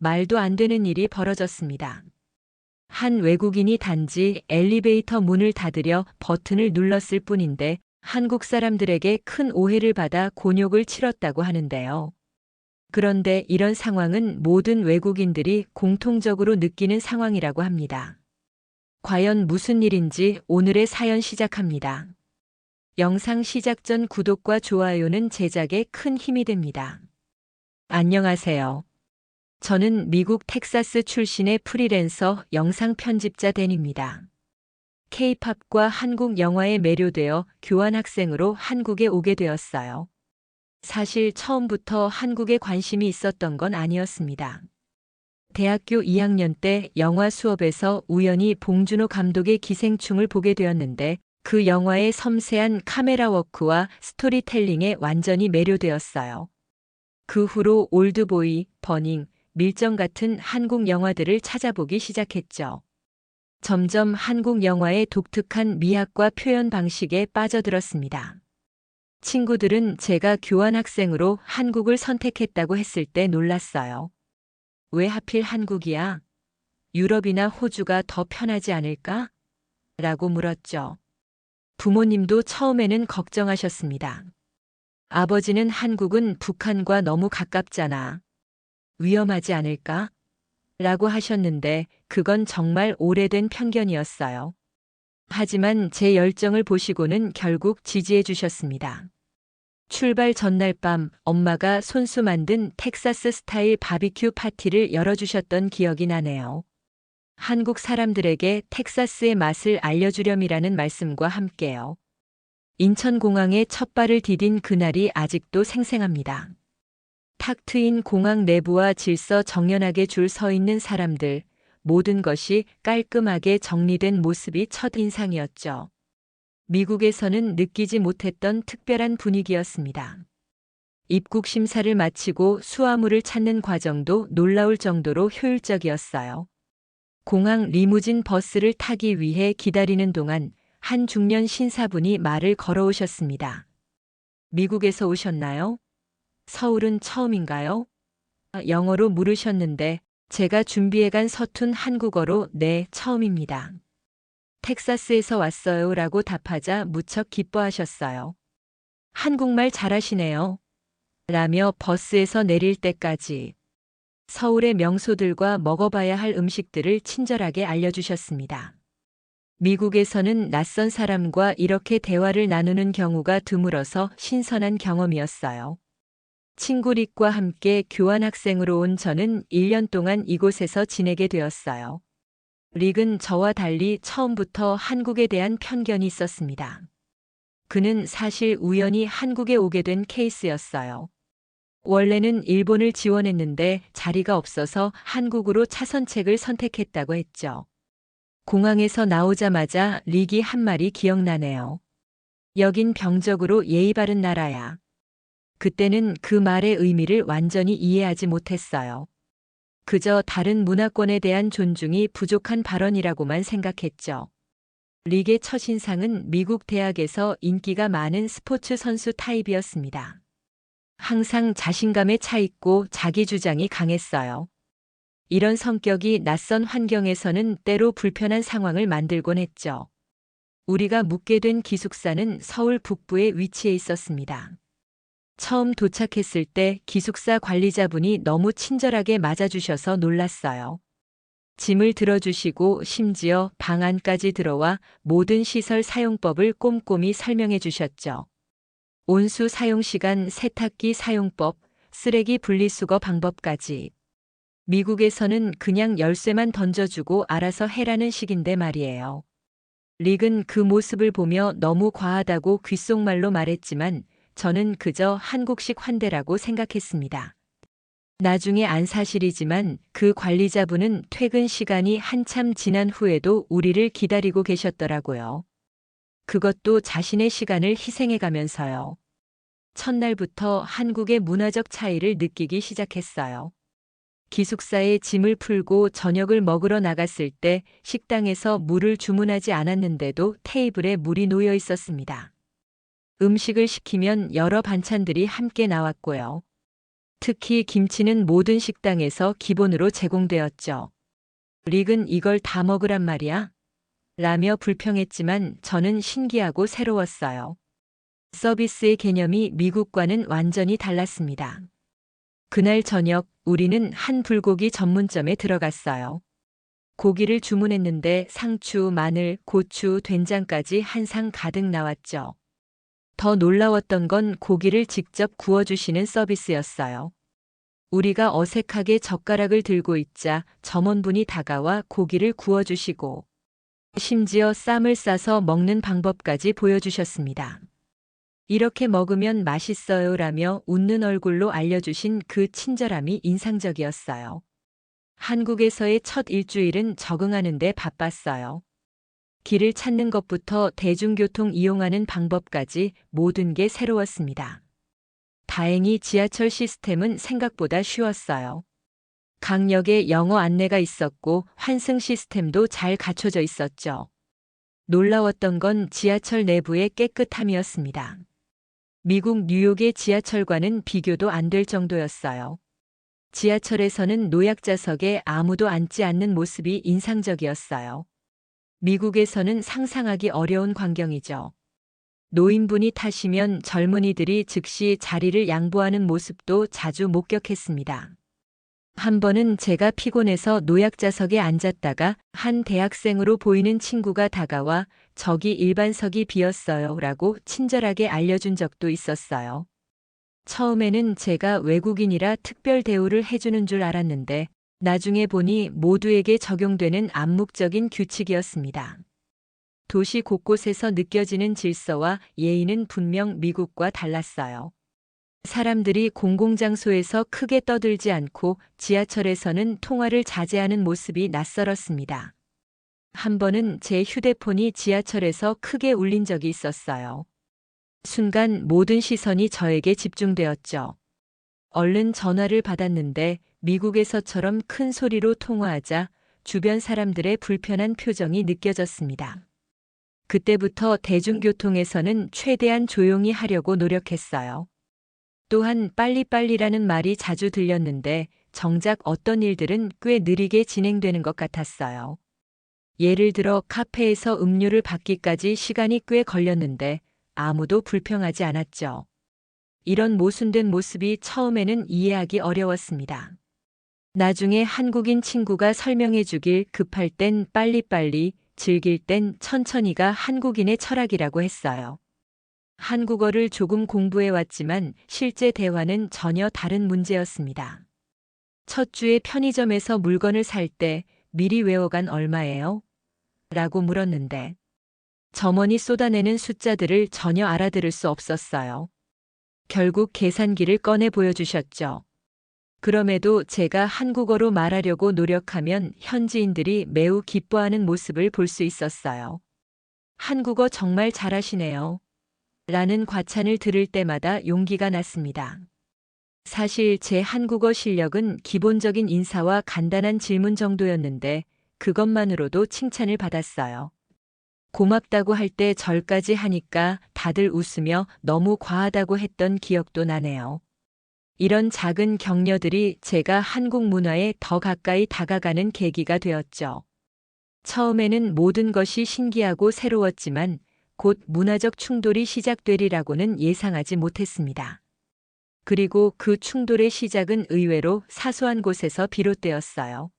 말도 안 되는 일이 벌어졌습니다. 한 외국인이 단지 엘리베이터 문을 닫으려 버튼을 눌렀을 뿐인데 한국 사람들에게 큰 오해를 받아 곤욕을 치렀다고 하는데요. 그런데 이런 상황은 모든 외국인들이 공통적으로 느끼는 상황이라고 합니다. 과연 무슨 일인지 오늘의 사연 시작합니다. 영상 시작 전 구독과 좋아요는 제작에 큰 힘이 됩니다. 안녕하세요. 저는 미국 텍사스 출신의 프리랜서 영상 편집자 댄입니다. K-팝과 한국 영화에 매료되어 교환학생으로 한국에 오게 되었어요. 사실 처음부터 한국에 관심이 있었던 건 아니었습니다. 대학교 2학년 때 영화 수업에서 우연히 봉준호 감독의 기생충을 보게 되었는데 그 영화의 섬세한 카메라 워크와 스토리텔링에 완전히 매료되었어요. 그 후로 올드보이, 버닝, 밀정 같은 한국 영화들을 찾아보기 시작했죠. 점점 한국 영화의 독특한 미학과 표현 방식에 빠져들었습니다. 친구들은 제가 교환학생으로 한국을 선택했다고 했을 때 놀랐어요. 왜 하필 한국이야? 유럽이나 호주가 더 편하지 않을까? 라고 물었죠. 부모님도 처음에는 걱정하셨습니다. 아버지는 한국은 북한과 너무 가깝잖아. 위험하지 않을까? 라고 하셨는데 그건 정말 오래된 편견이었어요. 하지만 제 열정을 보시고는 결국 지지해 주셨습니다. 출발 전날 밤 엄마가 손수 만든 텍사스 스타일 바비큐 파티를 열어주셨던 기억이 나네요. 한국 사람들에게 텍사스의 맛을 알려주렴이라는 말씀과 함께요. 인천공항에 첫 발을 디딘 그날이 아직도 생생합니다. 탁 트인 공항 내부와 질서 정연하게 줄 서 있는 사람들, 모든 것이 깔끔하게 정리된 모습이 첫인상이었죠. 미국에서는 느끼지 못했던 특별한 분위기였습니다. 입국 심사를 마치고 수화물을 찾는 과정도 놀라울 정도로 효율적이었어요. 공항 리무진 버스를 타기 위해 기다리는 동안 한 중년 신사분이 말을 걸어오셨습니다. 미국에서 오셨나요? 서울은 처음인가요? 영어로 물으셨는데 제가 준비해간 서툰 한국어로 네, 처음입니다. 텍사스에서 왔어요 라고 답하자 무척 기뻐하셨어요. 한국말 잘하시네요. 라며 버스에서 내릴 때까지 서울의 명소들과 먹어봐야 할 음식들을 친절하게 알려주셨습니다. 미국에서는 낯선 사람과 이렇게 대화를 나누는 경우가 드물어서 신선한 경험이었어요. 친구 릭과 함께 교환학생으로 온 저는 1년 동안 이곳에서 지내게 되었어요. 릭은 저와 달리 처음부터 한국에 대한 편견이 있었습니다. 그는 사실 우연히 한국에 오게 된 케이스였어요. 원래는 일본을 지원했는데 자리가 없어서 한국으로 차선책을 선택했다고 했죠. 공항에서 나오자마자 릭이 한 말이 기억나네요. 여긴 병적으로 예의 바른 나라야. 그때는 그 말의 의미를 완전히 이해하지 못했어요. 그저 다른 문화권에 대한 존중이 부족한 발언이라고만 생각했죠. 릭의 첫인상은 미국 대학에서 인기가 많은 스포츠 선수 타입이었습니다. 항상 자신감에 차 있고 자기 주장이 강했어요. 이런 성격이 낯선 환경에서는 때로 불편한 상황을 만들곤 했죠. 우리가 묵게 된 기숙사는 서울 북부에 위치해 있었습니다. 처음 도착했을 때 기숙사 관리자분이 너무 친절하게 맞아주셔서 놀랐어요. 짐을 들어주시고 심지어 방 안까지 들어와 모든 시설 사용법을 꼼꼼히 설명해 주셨죠. 온수 사용 시간, 세탁기 사용법, 쓰레기 분리수거 방법까지. 미국에서는 그냥 열쇠만 던져주고 알아서 해라는 식인데 말이에요. 릭은 그 모습을 보며 너무 과하다고 귓속말로 말했지만 저는 그저 한국식 환대라고 생각했습니다. 나중에 안 사실이지만 그 관리자분은 퇴근 시간이 한참 지난 후에도 우리를 기다리고 계셨더라고요. 그것도 자신의 시간을 희생해가면서요. 첫날부터 한국의 문화적 차이를 느끼기 시작했어요. 기숙사에 짐을 풀고 저녁을 먹으러 나갔을 때 식당에서 물을 주문하지 않았는데도 테이블에 물이 놓여 있었습니다. 음식을 시키면 여러 반찬들이 함께 나왔고요. 특히 김치는 모든 식당에서 기본으로 제공되었죠. 릭은 이걸 다 먹으란 말이야? 라며 불평했지만 저는 신기하고 새로웠어요. 서비스의 개념이 미국과는 완전히 달랐습니다. 그날 저녁 우리는 한 불고기 전문점에 들어갔어요. 고기를 주문했는데 상추, 마늘, 고추, 된장까지 한 상 가득 나왔죠. 더 놀라웠던 건 고기를 직접 구워주시는 서비스였어요. 우리가 어색하게 젓가락을 들고 있자 점원분이 다가와 고기를 구워주시고 심지어 쌈을 싸서 먹는 방법까지 보여주셨습니다. 이렇게 먹으면 맛있어요 라며 웃는 얼굴로 알려주신 그 친절함이 인상적이었어요. 한국에서의 첫 일주일은 적응하는 데 바빴어요. 길을 찾는 것부터 대중교통 이용하는 방법까지 모든 게 새로웠습니다. 다행히 지하철 시스템은 생각보다 쉬웠어요. 각 역에 영어 안내가 있었고 환승 시스템도 잘 갖춰져 있었죠. 놀라웠던 건 지하철 내부의 깨끗함이었습니다. 미국 뉴욕의 지하철과는 비교도 안 될 정도였어요. 지하철에서는 노약자석에 아무도 앉지 않는 모습이 인상적이었어요. 미국에서는 상상하기 어려운 광경이죠. 노인분이 타시면 젊은이들이 즉시 자리를 양보하는 모습도 자주 목격했습니다. 한 번은 제가 피곤해서 노약자석에 앉았다가 한 대학생으로 보이는 친구가 다가와 저기 일반석이 비었어요 라고 친절하게 알려준 적도 있었어요. 처음에는 제가 외국인이라 특별 대우를 해주는 줄 알았는데 나중에 보니 모두에게 적용되는 암묵적인 규칙이었습니다. 도시 곳곳에서 느껴지는 질서와 예의는 분명 미국과 달랐어요. 사람들이 공공장소에서 크게 떠들지 않고 지하철에서는 통화를 자제하는 모습이 낯설었습니다. 한 번은 제 휴대폰이 지하철에서 크게 울린 적이 있었어요. 순간 모든 시선이 저에게 집중되었죠. 얼른 전화를 받았는데 미국에서처럼 큰 소리로 통화하자 주변 사람들의 불편한 표정이 느껴졌습니다. 그때부터 대중교통에서는 최대한 조용히 하려고 노력했어요. 또한 빨리빨리라는 말이 자주 들렸는데 정작 어떤 일들은 꽤 느리게 진행되는 것 같았어요. 예를 들어 카페에서 음료를 받기까지 시간이 꽤 걸렸는데 아무도 불평하지 않았죠. 이런 모순된 모습이 처음에는 이해하기 어려웠습니다. 나중에 한국인 친구가 설명해 주길 급할 땐 빨리빨리, 즐길 땐 천천히가 한국인의 철학이라고 했어요. 한국어를 조금 공부해 왔지만 실제 대화는 전혀 다른 문제였습니다. 첫 주에 편의점에서 물건을 살 때 미리 외워간 얼마예요? 라고 물었는데 점원이 쏟아내는 숫자들을 전혀 알아들을 수 없었어요. 결국 계산기를 꺼내 보여주셨죠. 그럼에도 제가 한국어로 말하려고 노력하면 현지인들이 매우 기뻐하는 모습을 볼 수 있었어요. 한국어 정말 잘하시네요. 라는 과찬을 들을 때마다 용기가 났습니다. 사실 제 한국어 실력은 기본적인 인사와 간단한 질문 정도였는데 그것만으로도 칭찬을 받았어요. 고맙다고 할 때 절까지 하니까 다들 웃으며 너무 과하다고 했던 기억도 나네요. 이런 작은 격려들이 제가 한국 문화에 더 가까이 다가가는 계기가 되었죠. 처음에는 모든 것이 신기하고 새로웠지만 곧 문화적 충돌이 시작되리라고는 예상하지 못했습니다. 그리고 그 충돌의 시작은 의외로 사소한 곳에서 비롯되었어요.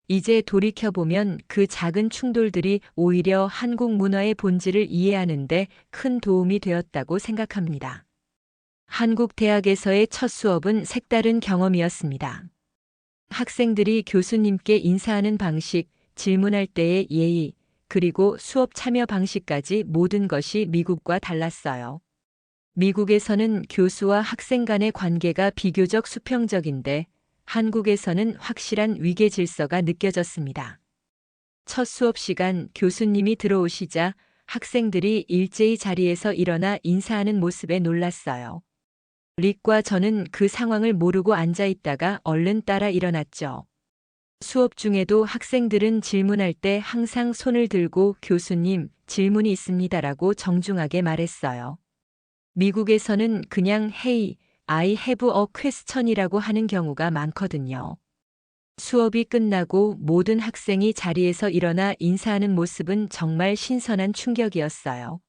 이제 돌이켜보면 그 작은 충돌들이 오히려 한국 문화의 본질을 이해하는 데 큰 도움이 되었다고 생각합니다. 한국 대학에서의 첫 수업은 색다른 경험이었습니다. 학생들이 교수님께 인사하는 방식, 질문할 때의 예의, 그리고 수업 참여 방식까지 모든 것이 미국과 달랐어요. 미국에서는 교수와 학생 간의 관계가 비교적 수평적인데 한국에서는 확실한 위계 질서가 느껴졌습니다. 첫 수업 시간 교수님이 들어오시자 학생들이 일제히 자리에서 일어나 인사하는 모습에 놀랐어요. 릭과 저는 그 상황을 모르고 앉아 있다가 얼른 따라 일어났죠. 수업 중에도 학생들은 질문할 때 항상 손을 들고 교수님, 질문이 있습니다라고 정중하게 말했어요. 미국에서는 그냥 헤이 I have a question이라고 하는 경우가 많거든요. 수업이 끝나고 모든 학생이 자리에서 일어나 인사하는 모습은 정말 신선한 충격이었어요.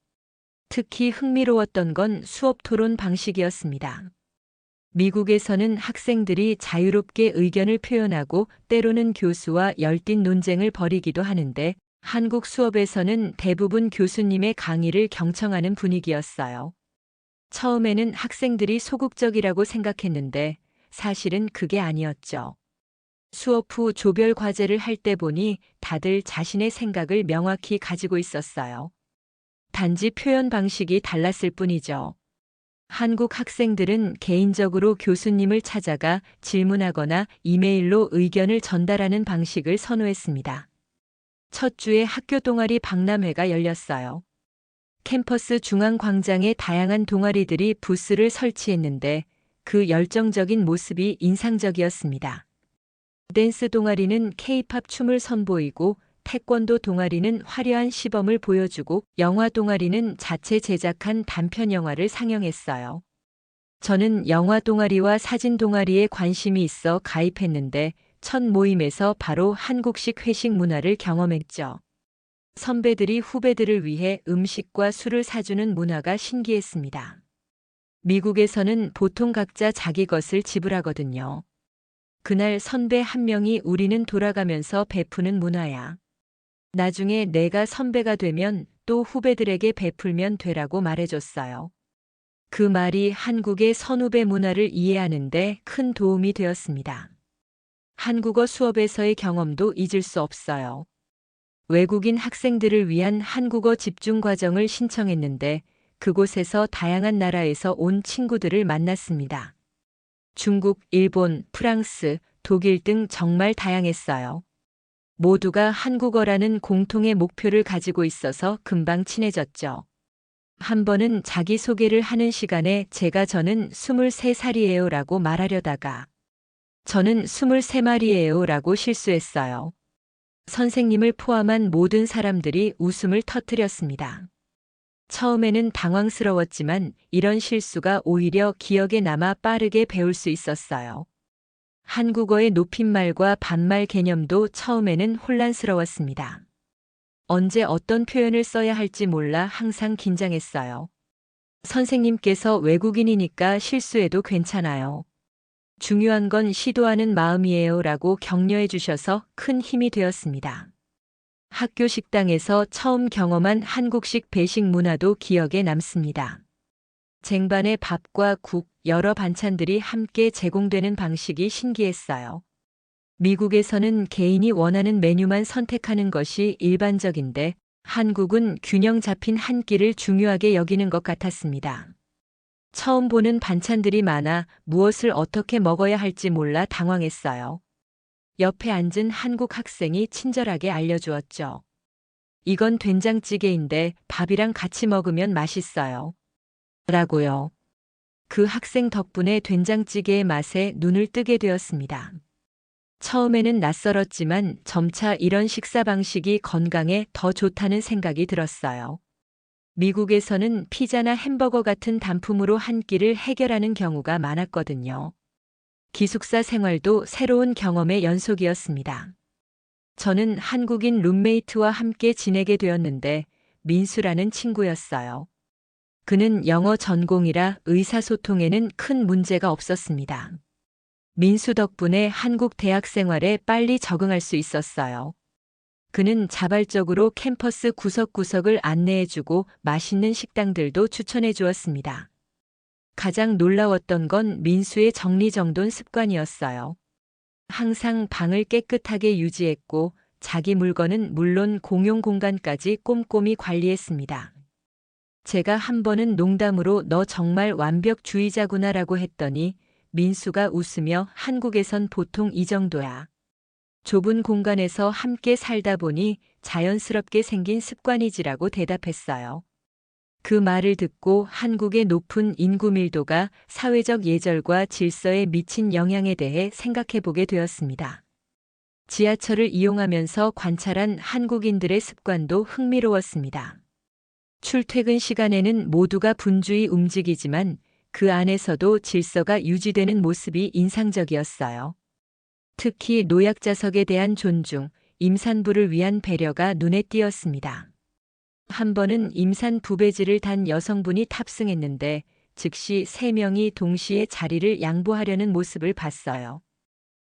특히 흥미로웠던 건 수업 토론 방식이었습니다. 미국에서는 학생들이 자유롭게 의견을 표현하고 때로는 교수와 열띤 논쟁을 벌이기도 하는데 한국 수업에서는 대부분 교수님의 강의를 경청하는 분위기였어요. 처음에는 학생들이 소극적이라고 생각했는데 사실은 그게 아니었죠. 수업 후 조별 과제를 할 때 보니 다들 자신의 생각을 명확히 가지고 있었어요. 단지 표현 방식이 달랐을 뿐이죠. 한국 학생들은 개인적으로 교수님을 찾아가 질문하거나 이메일로 의견을 전달하는 방식을 선호했습니다. 첫 주에 학교 동아리 박람회가 열렸어요. 캠퍼스 중앙광장에 다양한 동아리들이 부스를 설치했는데 그 열정적인 모습이 인상적이었습니다. 댄스 동아리는 K-팝 춤을 선보이고 태권도 동아리는 화려한 시범을 보여주고 영화 동아리는 자체 제작한 단편 영화를 상영했어요. 저는 영화 동아리와 사진 동아리에 관심이 있어 가입했는데 첫 모임에서 바로 한국식 회식 문화를 경험했죠. 선배들이 후배들을 위해 음식과 술을 사주는 문화가 신기했습니다. 미국에서는 보통 각자 자기 것을 지불하거든요. 그날 선배 한 명이 우리는 돌아가면서 베푸는 문화야. 나중에 내가 선배가 되면 또 후배들에게 베풀면 되라고 말해줬어요. 그 말이 한국의 선후배 문화를 이해하는데 큰 도움이 되었습니다. 한국어 수업에서의 경험도 잊을 수 없어요. 외국인 학생들을 위한 한국어 집중 과정을 신청했는데 그곳에서 다양한 나라에서 온 친구들을 만났습니다. 중국, 일본, 프랑스, 독일 등 정말 다양했어요. 모두가 한국어라는 공통의 목표를 가지고 있어서 금방 친해졌죠. 한 번은 자기소개를 하는 시간에 저는 23살이에요 라고 말하려다가 저는 23마리예요 라고 실수했어요. 선생님을 포함한 모든 사람들이 웃음을 터뜨렸습니다. 처음에는 당황스러웠지만 이런 실수가 오히려 기억에 남아 빠르게 배울 수 있었어요. 한국어의 높임말과 반말 개념도 처음에는 혼란스러웠습니다. 언제 어떤 표현을 써야 할지 몰라 항상 긴장했어요. 선생님께서 외국인이니까 실수해도 괜찮아요. 중요한 건 시도하는 마음이에요 라고 격려해 주셔서 큰 힘이 되었습니다. 학교 식당에서 처음 경험한 한국식 배식 문화도 기억에 남습니다. 쟁반에 밥과 국, 여러 반찬들이 함께 제공되는 방식이 신기했어요. 미국에서는 개인이 원하는 메뉴만 선택하는 것이 일반적인데 한국은 균형 잡힌 한 끼를 중요하게 여기는 것 같았습니다. 처음 보는 반찬들이 많아 무엇을 어떻게 먹어야 할지 몰라 당황했어요. 옆에 앉은 한국 학생이 친절하게 알려주었죠. 이건 된장찌개인데 밥이랑 같이 먹으면 맛있어요. 라고요. 그 학생 덕분에 된장찌개의 맛에 눈을 뜨게 되었습니다. 처음에는 낯설었지만 점차 이런 식사 방식이 건강에 더 좋다는 생각이 들었어요. 미국에서는 피자나 햄버거 같은 단품으로 한 끼를 해결하는 경우가 많았거든요. 기숙사 생활도 새로운 경험의 연속이었습니다. 저는 한국인 룸메이트와 함께 지내게 되었는데 민수라는 친구였어요. 그는 영어 전공이라 의사소통에는 큰 문제가 없었습니다. 민수 덕분에 한국 대학 생활에 빨리 적응할 수 있었어요. 그는 자발적으로 캠퍼스 구석구석을 안내해주고 맛있는 식당들도 추천해 주었습니다. 가장 놀라웠던 건 민수의 정리정돈 습관이었어요. 항상 방을 깨끗하게 유지했고 자기 물건은 물론 공용 공간까지 꼼꼼히 관리했습니다. 제가 한 번은 농담으로 너 정말 완벽주의자구나라고 했더니 민수가 웃으며 한국에선 보통 이 정도야. 좁은 공간에서 함께 살다 보니 자연스럽게 생긴 습관이지라고 대답했어요. 그 말을 듣고 한국의 높은 인구 밀도가 사회적 예절과 질서에 미친 영향에 대해 생각해 보게 되었습니다. 지하철을 이용하면서 관찰한 한국인들의 습관도 흥미로웠습니다. 출퇴근 시간에는 모두가 분주히 움직이지만 그 안에서도 질서가 유지되는 모습이 인상적이었어요. 특히 노약자석에 대한 존중, 임산부를 위한 배려가 눈에 띄었습니다. 한 번은 임산 부배지를 단 여성분이 탑승했는데 즉시 3명이 동시에 자리를 양보하려는 모습을 봤어요.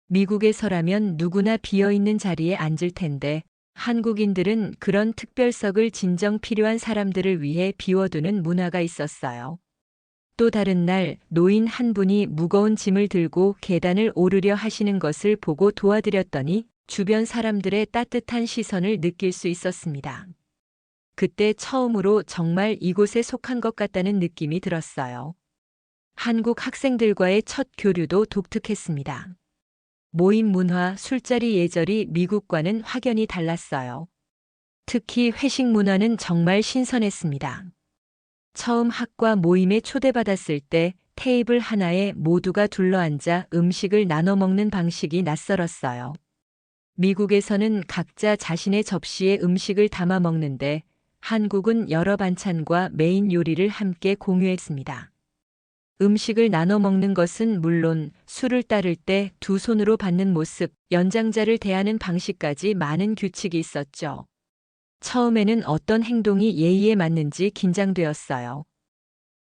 미국에서라면 누구나 비어있는 자리에 앉을 텐데 한국인들은 그런 특별석을 진정 필요한 사람들을 위해 비워두는 문화가 있었어요. 또 다른 날 노인 한 분이 무거운 짐을 들고 계단을 오르려 하시는 것을 보고 도와드렸더니 주변 사람들의 따뜻한 시선을 느낄 수 있었습니다. 그때 처음으로 정말 이곳에 속한 것 같다는 느낌이 들었어요. 한국 학생들과의 첫 교류도 독특했습니다. 모임 문화, 술자리 예절이 미국과는 확연히 달랐어요. 특히 회식 문화는 정말 신선했습니다. 처음 학과 모임에 초대받았을 때 테이블 하나에 모두가 둘러앉아 음식을 나눠 먹는 방식이 낯설었어요. 미국에서는 각자 자신의 접시에 음식을 담아 먹는데 한국은 여러 반찬과 메인 요리를 함께 공유했습니다. 음식을 나눠 먹는 것은 물론 술을 따를 때 두 손으로 받는 모습, 연장자를 대하는 방식까지 많은 규칙이 있었죠. 처음에는 어떤 행동이 예의에 맞는지 긴장되었어요.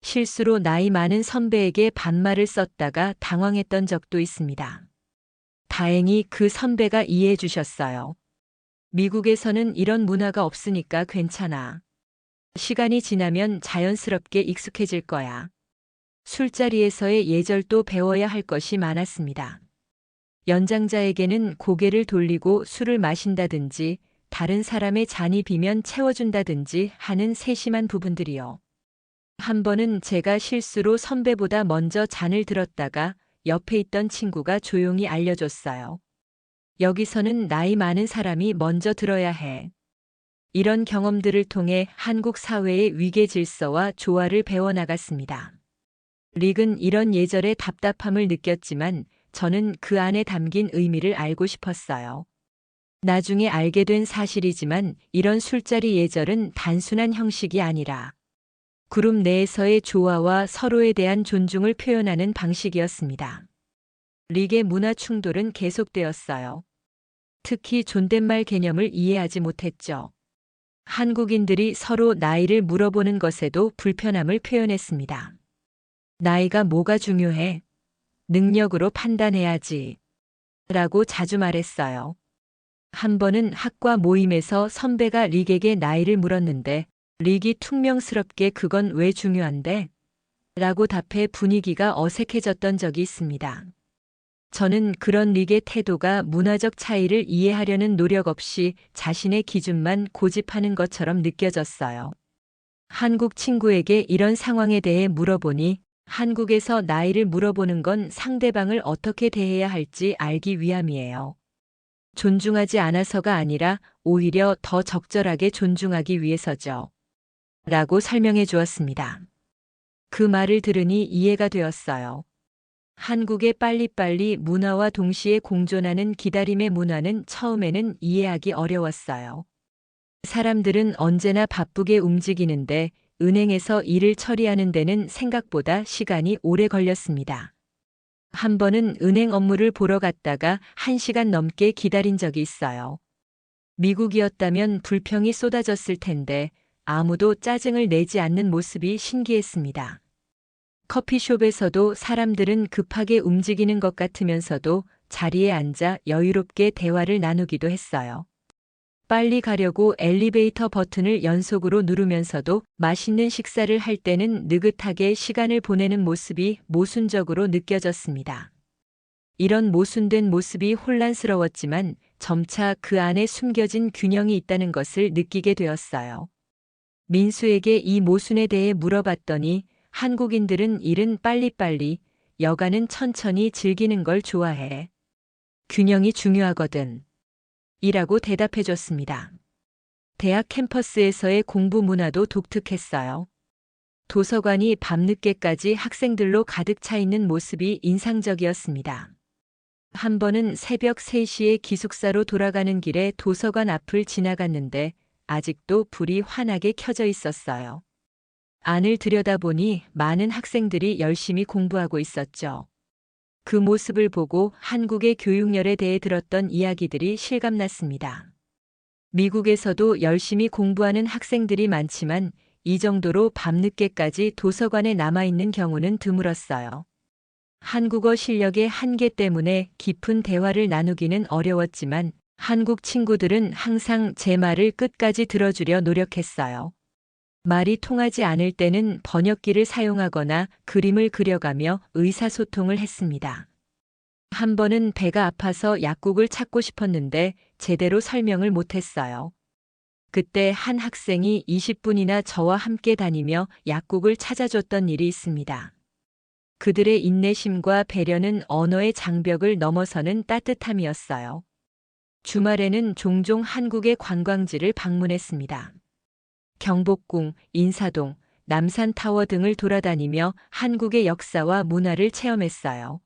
실수로 나이 많은 선배에게 반말을 썼다가 당황했던 적도 있습니다. 다행히 그 선배가 이해해 주셨어요. 미국에서는 이런 문화가 없으니까 괜찮아. 시간이 지나면 자연스럽게 익숙해질 거야. 술자리에서의 예절도 배워야 할 것이 많았습니다. 연장자에게는 고개를 돌리고 술을 마신다든지 다른 사람의 잔이 비면 채워준다든지 하는 세심한 부분들이요. 한 번은 제가 실수로 선배보다 먼저 잔을 들었다가 옆에 있던 친구가 조용히 알려줬어요. 여기서는 나이 많은 사람이 먼저 들어야 해. 이런 경험들을 통해 한국 사회의 위계 질서와 조화를 배워나갔습니다. 릭은 이런 예절의 답답함을 느꼈지만 저는 그 안에 담긴 의미를 알고 싶었어요. 나중에 알게 된 사실이지만 이런 술자리 예절은 단순한 형식이 아니라 그룹 내에서의 조화와 서로에 대한 존중을 표현하는 방식이었습니다. 릭의 문화 충돌은 계속되었어요. 특히 존댓말 개념을 이해하지 못했죠. 한국인들이 서로 나이를 물어보는 것에도 불편함을 표현했습니다. 나이가 뭐가 중요해? 능력으로 판단해야지. 라고 자주 말했어요. 한 번은 학과 모임에서 선배가 릭에게 나이를 물었는데 릭이 퉁명스럽게 그건 왜 중요한데? 라고 답해 분위기가 어색해졌던 적이 있습니다. 저는 그런 릭의 태도가 문화적 차이를 이해하려는 노력 없이 자신의 기준만 고집하는 것처럼 느껴졌어요. 한국 친구에게 이런 상황에 대해 물어보니 한국에서 나이를 물어보는 건 상대방을 어떻게 대해야 할지 알기 위함이에요. 존중하지 않아서가 아니라 오히려 더 적절하게 존중하기 위해서죠. 라고 설명해 주었습니다. 그 말을 들으니 이해가 되었어요. 한국의 빨리빨리 문화와 동시에 공존하는 기다림의 문화는 처음에는 이해하기 어려웠어요. 사람들은 언제나 바쁘게 움직이는데 은행에서 일을 처리하는 데는 생각보다 시간이 오래 걸렸습니다. 한 번은 은행 업무를 보러 갔다가 1시간 넘게 기다린 적이 있어요. 미국이었다면 불평이 쏟아졌을 텐데 아무도 짜증을 내지 않는 모습이 신기했습니다. 커피숍에서도 사람들은 급하게 움직이는 것 같으면서도 자리에 앉아 여유롭게 대화를 나누기도 했어요. 빨리 가려고 엘리베이터 버튼을 연속으로 누르면서도 맛있는 식사를 할 때는 느긋하게 시간을 보내는 모습이 모순적으로 느껴졌습니다. 이런 모순된 모습이 혼란스러웠지만 점차 그 안에 숨겨진 균형이 있다는 것을 느끼게 되었어요. 민수에게 이 모순에 대해 물어봤더니 한국인들은 일은 빨리빨리, 여가는 천천히 즐기는 걸 좋아해. 균형이 중요하거든. 이라고 대답해 줬습니다. 대학 캠퍼스에서의 공부 문화도 독특했어요. 도서관이 밤늦게까지 학생들로 가득 차 있는 모습이 인상적이었습니다. 한 번은 새벽 3시에 기숙사로 돌아가는 길에 도서관 앞을 지나갔는데 아직도 불이 환하게 켜져 있었어요. 안을 들여다보니 많은 학생들이 열심히 공부하고 있었죠. 그 모습을 보고 한국의 교육열에 대해 들었던 이야기들이 실감났습니다. 미국에서도 열심히 공부하는 학생들이 많지만 이 정도로 밤늦게까지 도서관에 남아있는 경우는 드물었어요. 한국어 실력의 한계 때문에 깊은 대화를 나누기는 어려웠지만 한국 친구들은 항상 제 말을 끝까지 들어주려 노력했어요. 말이 통하지 않을 때는 번역기를 사용하거나 그림을 그려가며 의사소통을 했습니다. 한 번은 배가 아파서 약국을 찾고 싶었는데 제대로 설명을 못했어요. 그때 한 학생이 20분이나 저와 함께 다니며 약국을 찾아줬던 일이 있습니다. 그들의 인내심과 배려는 언어의 장벽을 넘어서는 따뜻함이었어요. 주말에는 종종 한국의 관광지를 방문했습니다. 경복궁, 인사동, 남산타워 등을 돌아다니며 한국의 역사와 문화를 체험했어요.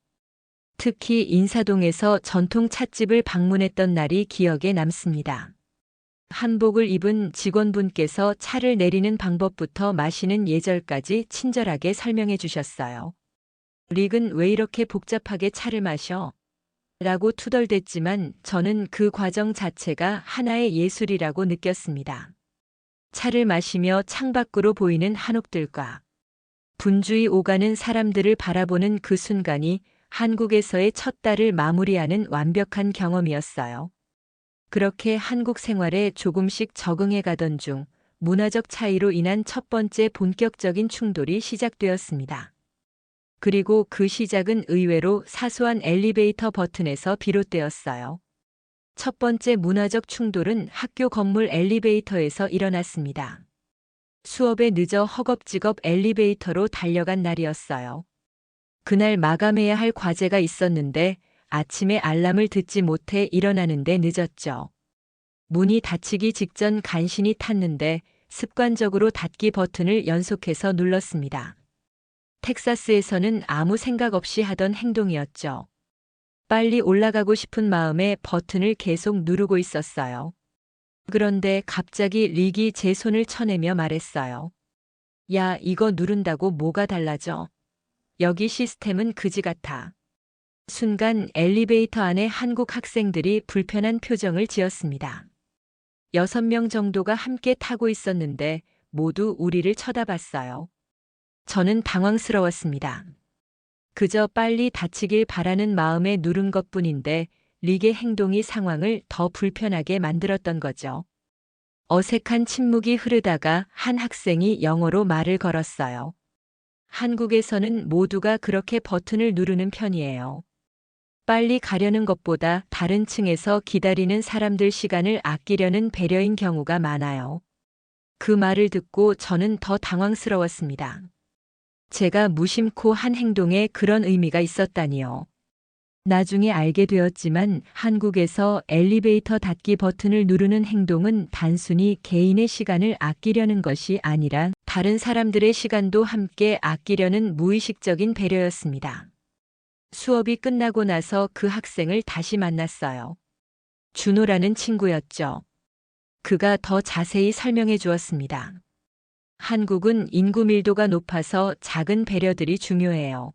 특히 인사동에서 전통 찻집을 방문했던 날이 기억에 남습니다. 한복을 입은 직원분께서 차를 내리는 방법부터 마시는 예절까지 친절하게 설명해 주셨어요. 릭은 왜 이렇게 복잡하게 차를 마셔? 라고 투덜댔지만 저는 그 과정 자체가 하나의 예술이라고 느꼈습니다. 차를 마시며 창밖으로 보이는 한옥들과 분주히 오가는 사람들을 바라보는 그 순간이 한국에서의 첫 달을 마무리하는 완벽한 경험이었어요. 그렇게 한국 생활에 조금씩 적응해 가던 중 문화적 차이로 인한 첫 번째 본격적인 충돌이 시작되었습니다. 그리고 그 시작은 의외로 사소한 엘리베이터 버튼에서 비롯되었어요. 첫 번째 문화적 충돌은 학교 건물 엘리베이터에서 일어났습니다. 수업에 늦어 허겁지겁 엘리베이터로 달려간 날이었어요. 그날 마감해야 할 과제가 있었는데 아침에 알람을 듣지 못해 일어나는데 늦었죠. 문이 닫히기 직전 간신히 탔는데 습관적으로 닫기 버튼을 연속해서 눌렀습니다. 텍사스에서는 아무 생각 없이 하던 행동이었죠. 빨리 올라가고 싶은 마음에 버튼을 계속 누르고 있었어요. 그런데 갑자기 릭이 제 손을 쳐내며 말했어요. 야, 이거 누른다고 뭐가 달라져? 여기 시스템은 그지 같아. 순간 엘리베이터 안에 한국 학생들이 불편한 표정을 지었습니다. 6명 정도가 함께 타고 있었는데 모두 우리를 쳐다봤어요. 저는 당황스러웠습니다. 그저 빨리 다치길 바라는 마음에 누른 것뿐인데 릭의 행동이 상황을 더 불편하게 만들었던 거죠. 어색한 침묵이 흐르다가 한 학생이 영어로 말을 걸었어요. 한국에서는 모두가 그렇게 버튼을 누르는 편이에요. 빨리 가려는 것보다 다른 층에서 기다리는 사람들 시간을 아끼려는 배려인 경우가 많아요. 그 말을 듣고 저는 더 당황스러웠습니다. 제가 무심코 한 행동에 그런 의미가 있었다니요. 나중에 알게 되었지만 한국에서 엘리베이터 닫기 버튼을 누르는 행동은 단순히 개인의 시간을 아끼려는 것이 아니라 다른 사람들의 시간도 함께 아끼려는 무의식적인 배려였습니다. 수업이 끝나고 나서 그 학생을 다시 만났어요. 준호라는 친구였죠. 그가 더 자세히 설명해 주었습니다. 한국은 인구 밀도가 높아서 작은 배려들이 중요해요.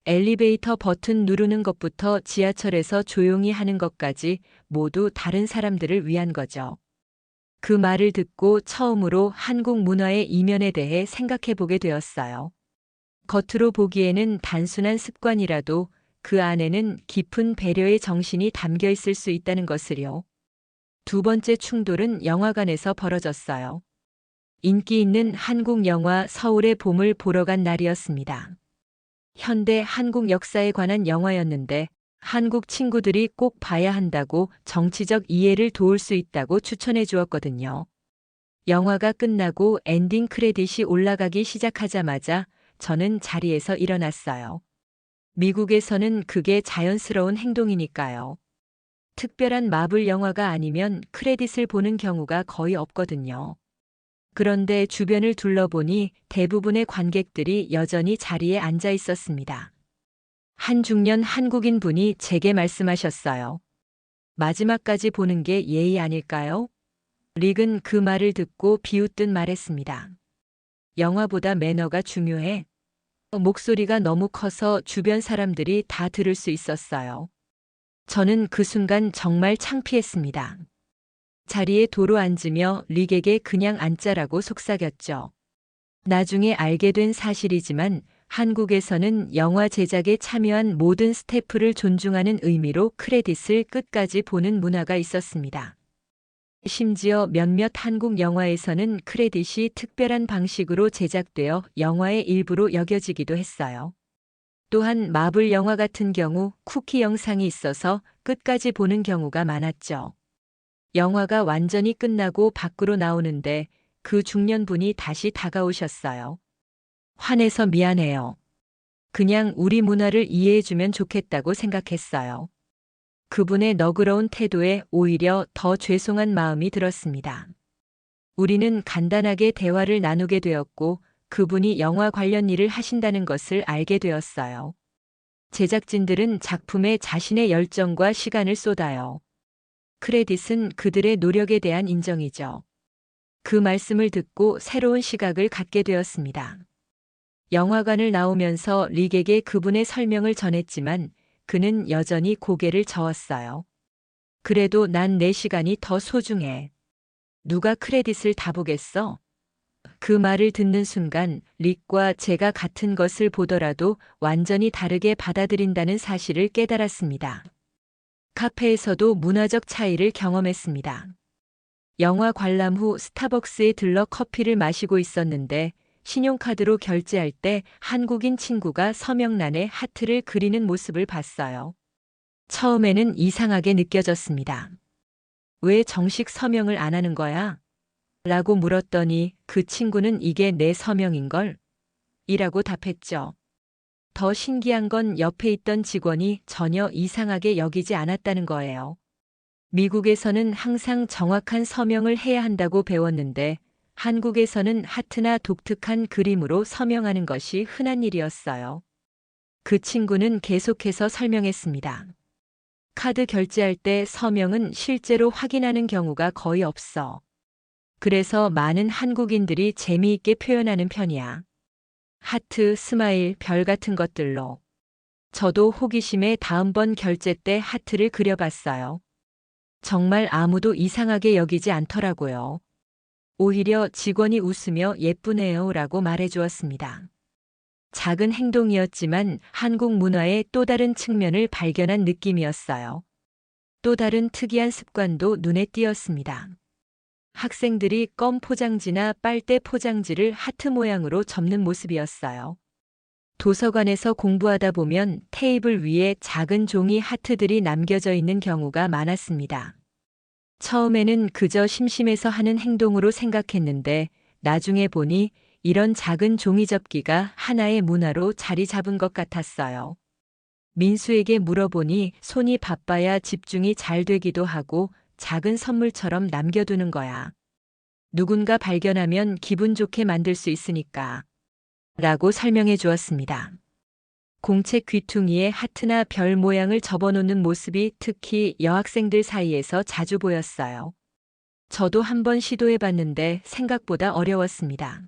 엘리베이터 버튼 누르는 것부터 지하철에서 조용히 하는 것까지 모두 다른 사람들을 위한 거죠. 그 말을 듣고 처음으로 한국 문화의 이면에 대해 생각해 보게 되었어요. 겉으로 보기에는 단순한 습관이라도 그 안에는 깊은 배려의 정신이 담겨 있을 수 있다는 것을요. 두 번째 충돌은 영화관에서 벌어졌어요. 인기 있는 한국 영화 서울의 봄을 보러 간 날이었습니다. 현대 한국 역사에 관한 영화였는데 한국 친구들이 꼭 봐야 한다고 정치적 이해를 도울 수 있다고 추천해 주었거든요. 영화가 끝나고 엔딩 크레딧이 올라가기 시작하자마자 저는 자리에서 일어났어요. 미국에서는 그게 자연스러운 행동이니까요. 특별한 마블 영화가 아니면 크레딧을 보는 경우가 거의 없거든요. 그런데 주변을 둘러보니 대부분의 관객들이 여전히 자리에 앉아 있었습니다. 한 중년 한국인 분이 제게 말씀하셨어요. 마지막까지 보는 게 예의 아닐까요? 릭은 그 말을 듣고 비웃듯 말했습니다. 영화보다 매너가 중요해. 목소리가 너무 커서 주변 사람들이 다 들을 수 있었어요. 저는 그 순간 정말 창피했습니다. 자리에 도로 앉으며 릭에게 그냥 앉자라고 속삭였죠. 나중에 알게 된 사실이지만 한국에서는 영화 제작에 참여한 모든 스태프를 존중하는 의미로 크레딧을 끝까지 보는 문화가 있었습니다. 심지어 몇몇 한국 영화에서는 크레딧이 특별한 방식으로 제작되어 영화의 일부로 여겨지기도 했어요. 또한 마블 영화 같은 경우 쿠키 영상이 있어서 끝까지 보는 경우가 많았죠. 영화가 완전히 끝나고 밖으로 나오는데 그 중년분이 다시 다가오셨어요. 화내서 미안해요. 그냥 우리 문화를 이해해주면 좋겠다고 생각했어요. 그분의 너그러운 태도에 오히려 더 죄송한 마음이 들었습니다. 우리는 간단하게 대화를 나누게 되었고 그분이 영화 관련 일을 하신다는 것을 알게 되었어요. 제작진들은 작품에 자신의 열정과 시간을 쏟아요. 크레딧은 그들의 노력에 대한 인정이죠. 그 말씀을 듣고 새로운 시각을 갖게 되었습니다. 영화관을 나오면서 릭에게 그분의 설명을 전했지만 그는 여전히 고개를 저었어요. 그래도 난 내 시간이 더 소중해. 누가 크레딧을 다 보겠어? 그 말을 듣는 순간 릭과 제가 같은 것을 보더라도 완전히 다르게 받아들인다는 사실을 깨달았습니다. 카페에서도 문화적 차이를 경험했습니다. 영화 관람 후 스타벅스에 들러 커피를 마시고 있었는데 신용카드로 결제할 때 한국인 친구가 서명란에 하트를 그리는 모습을 봤어요. 처음에는 이상하게 느껴졌습니다. 왜 정식 서명을 안 하는 거야? 라고 물었더니 그 친구는 이게 내 서명인걸? 이라고 답했죠. 더 신기한 건 옆에 있던 직원이 전혀 이상하게 여기지 않았다는 거예요. 미국에서는 항상 정확한 서명을 해야 한다고 배웠는데 한국에서는 하트나 독특한 그림으로 서명하는 것이 흔한 일이었어요. 그 친구는 계속해서 설명했습니다. 카드 결제할 때 서명은 실제로 확인하는 경우가 거의 없어. 그래서 많은 한국인들이 재미있게 표현하는 편이야. 하트, 스마일, 별 같은 것들로. 저도 호기심에 다음번 결제 때 하트를 그려봤어요. 정말 아무도 이상하게 여기지 않더라고요. 오히려 직원이 웃으며 예쁘네요 라고 말해주었습니다. 작은 행동이었지만 한국 문화의 또 다른 측면을 발견한 느낌이었어요. 또 다른 특이한 습관도 눈에 띄었습니다. 학생들이 껌 포장지나 빨대 포장지를 하트 모양으로 접는 모습이었어요. 도서관에서 공부하다 보면 테이블 위에 작은 종이 하트들이 남겨져 있는 경우가 많았습니다. 처음에는 그저 심심해서 하는 행동으로 생각했는데 나중에 보니 이런 작은 종이 접기가 하나의 문화로 자리 잡은 것 같았어요. 민수에게 물어보니 손이 바빠야 집중이 잘 되기도 하고 작은 선물처럼 남겨두는 거야. 누군가 발견하면 기분 좋게 만들 수 있으니까. 라고 설명해 주었습니다. 공책 귀퉁이에 하트나 별 모양을 접어놓는 모습이 특히 여학생들 사이에서 자주 보였어요. 저도 한번 시도해 봤는데 생각보다 어려웠습니다.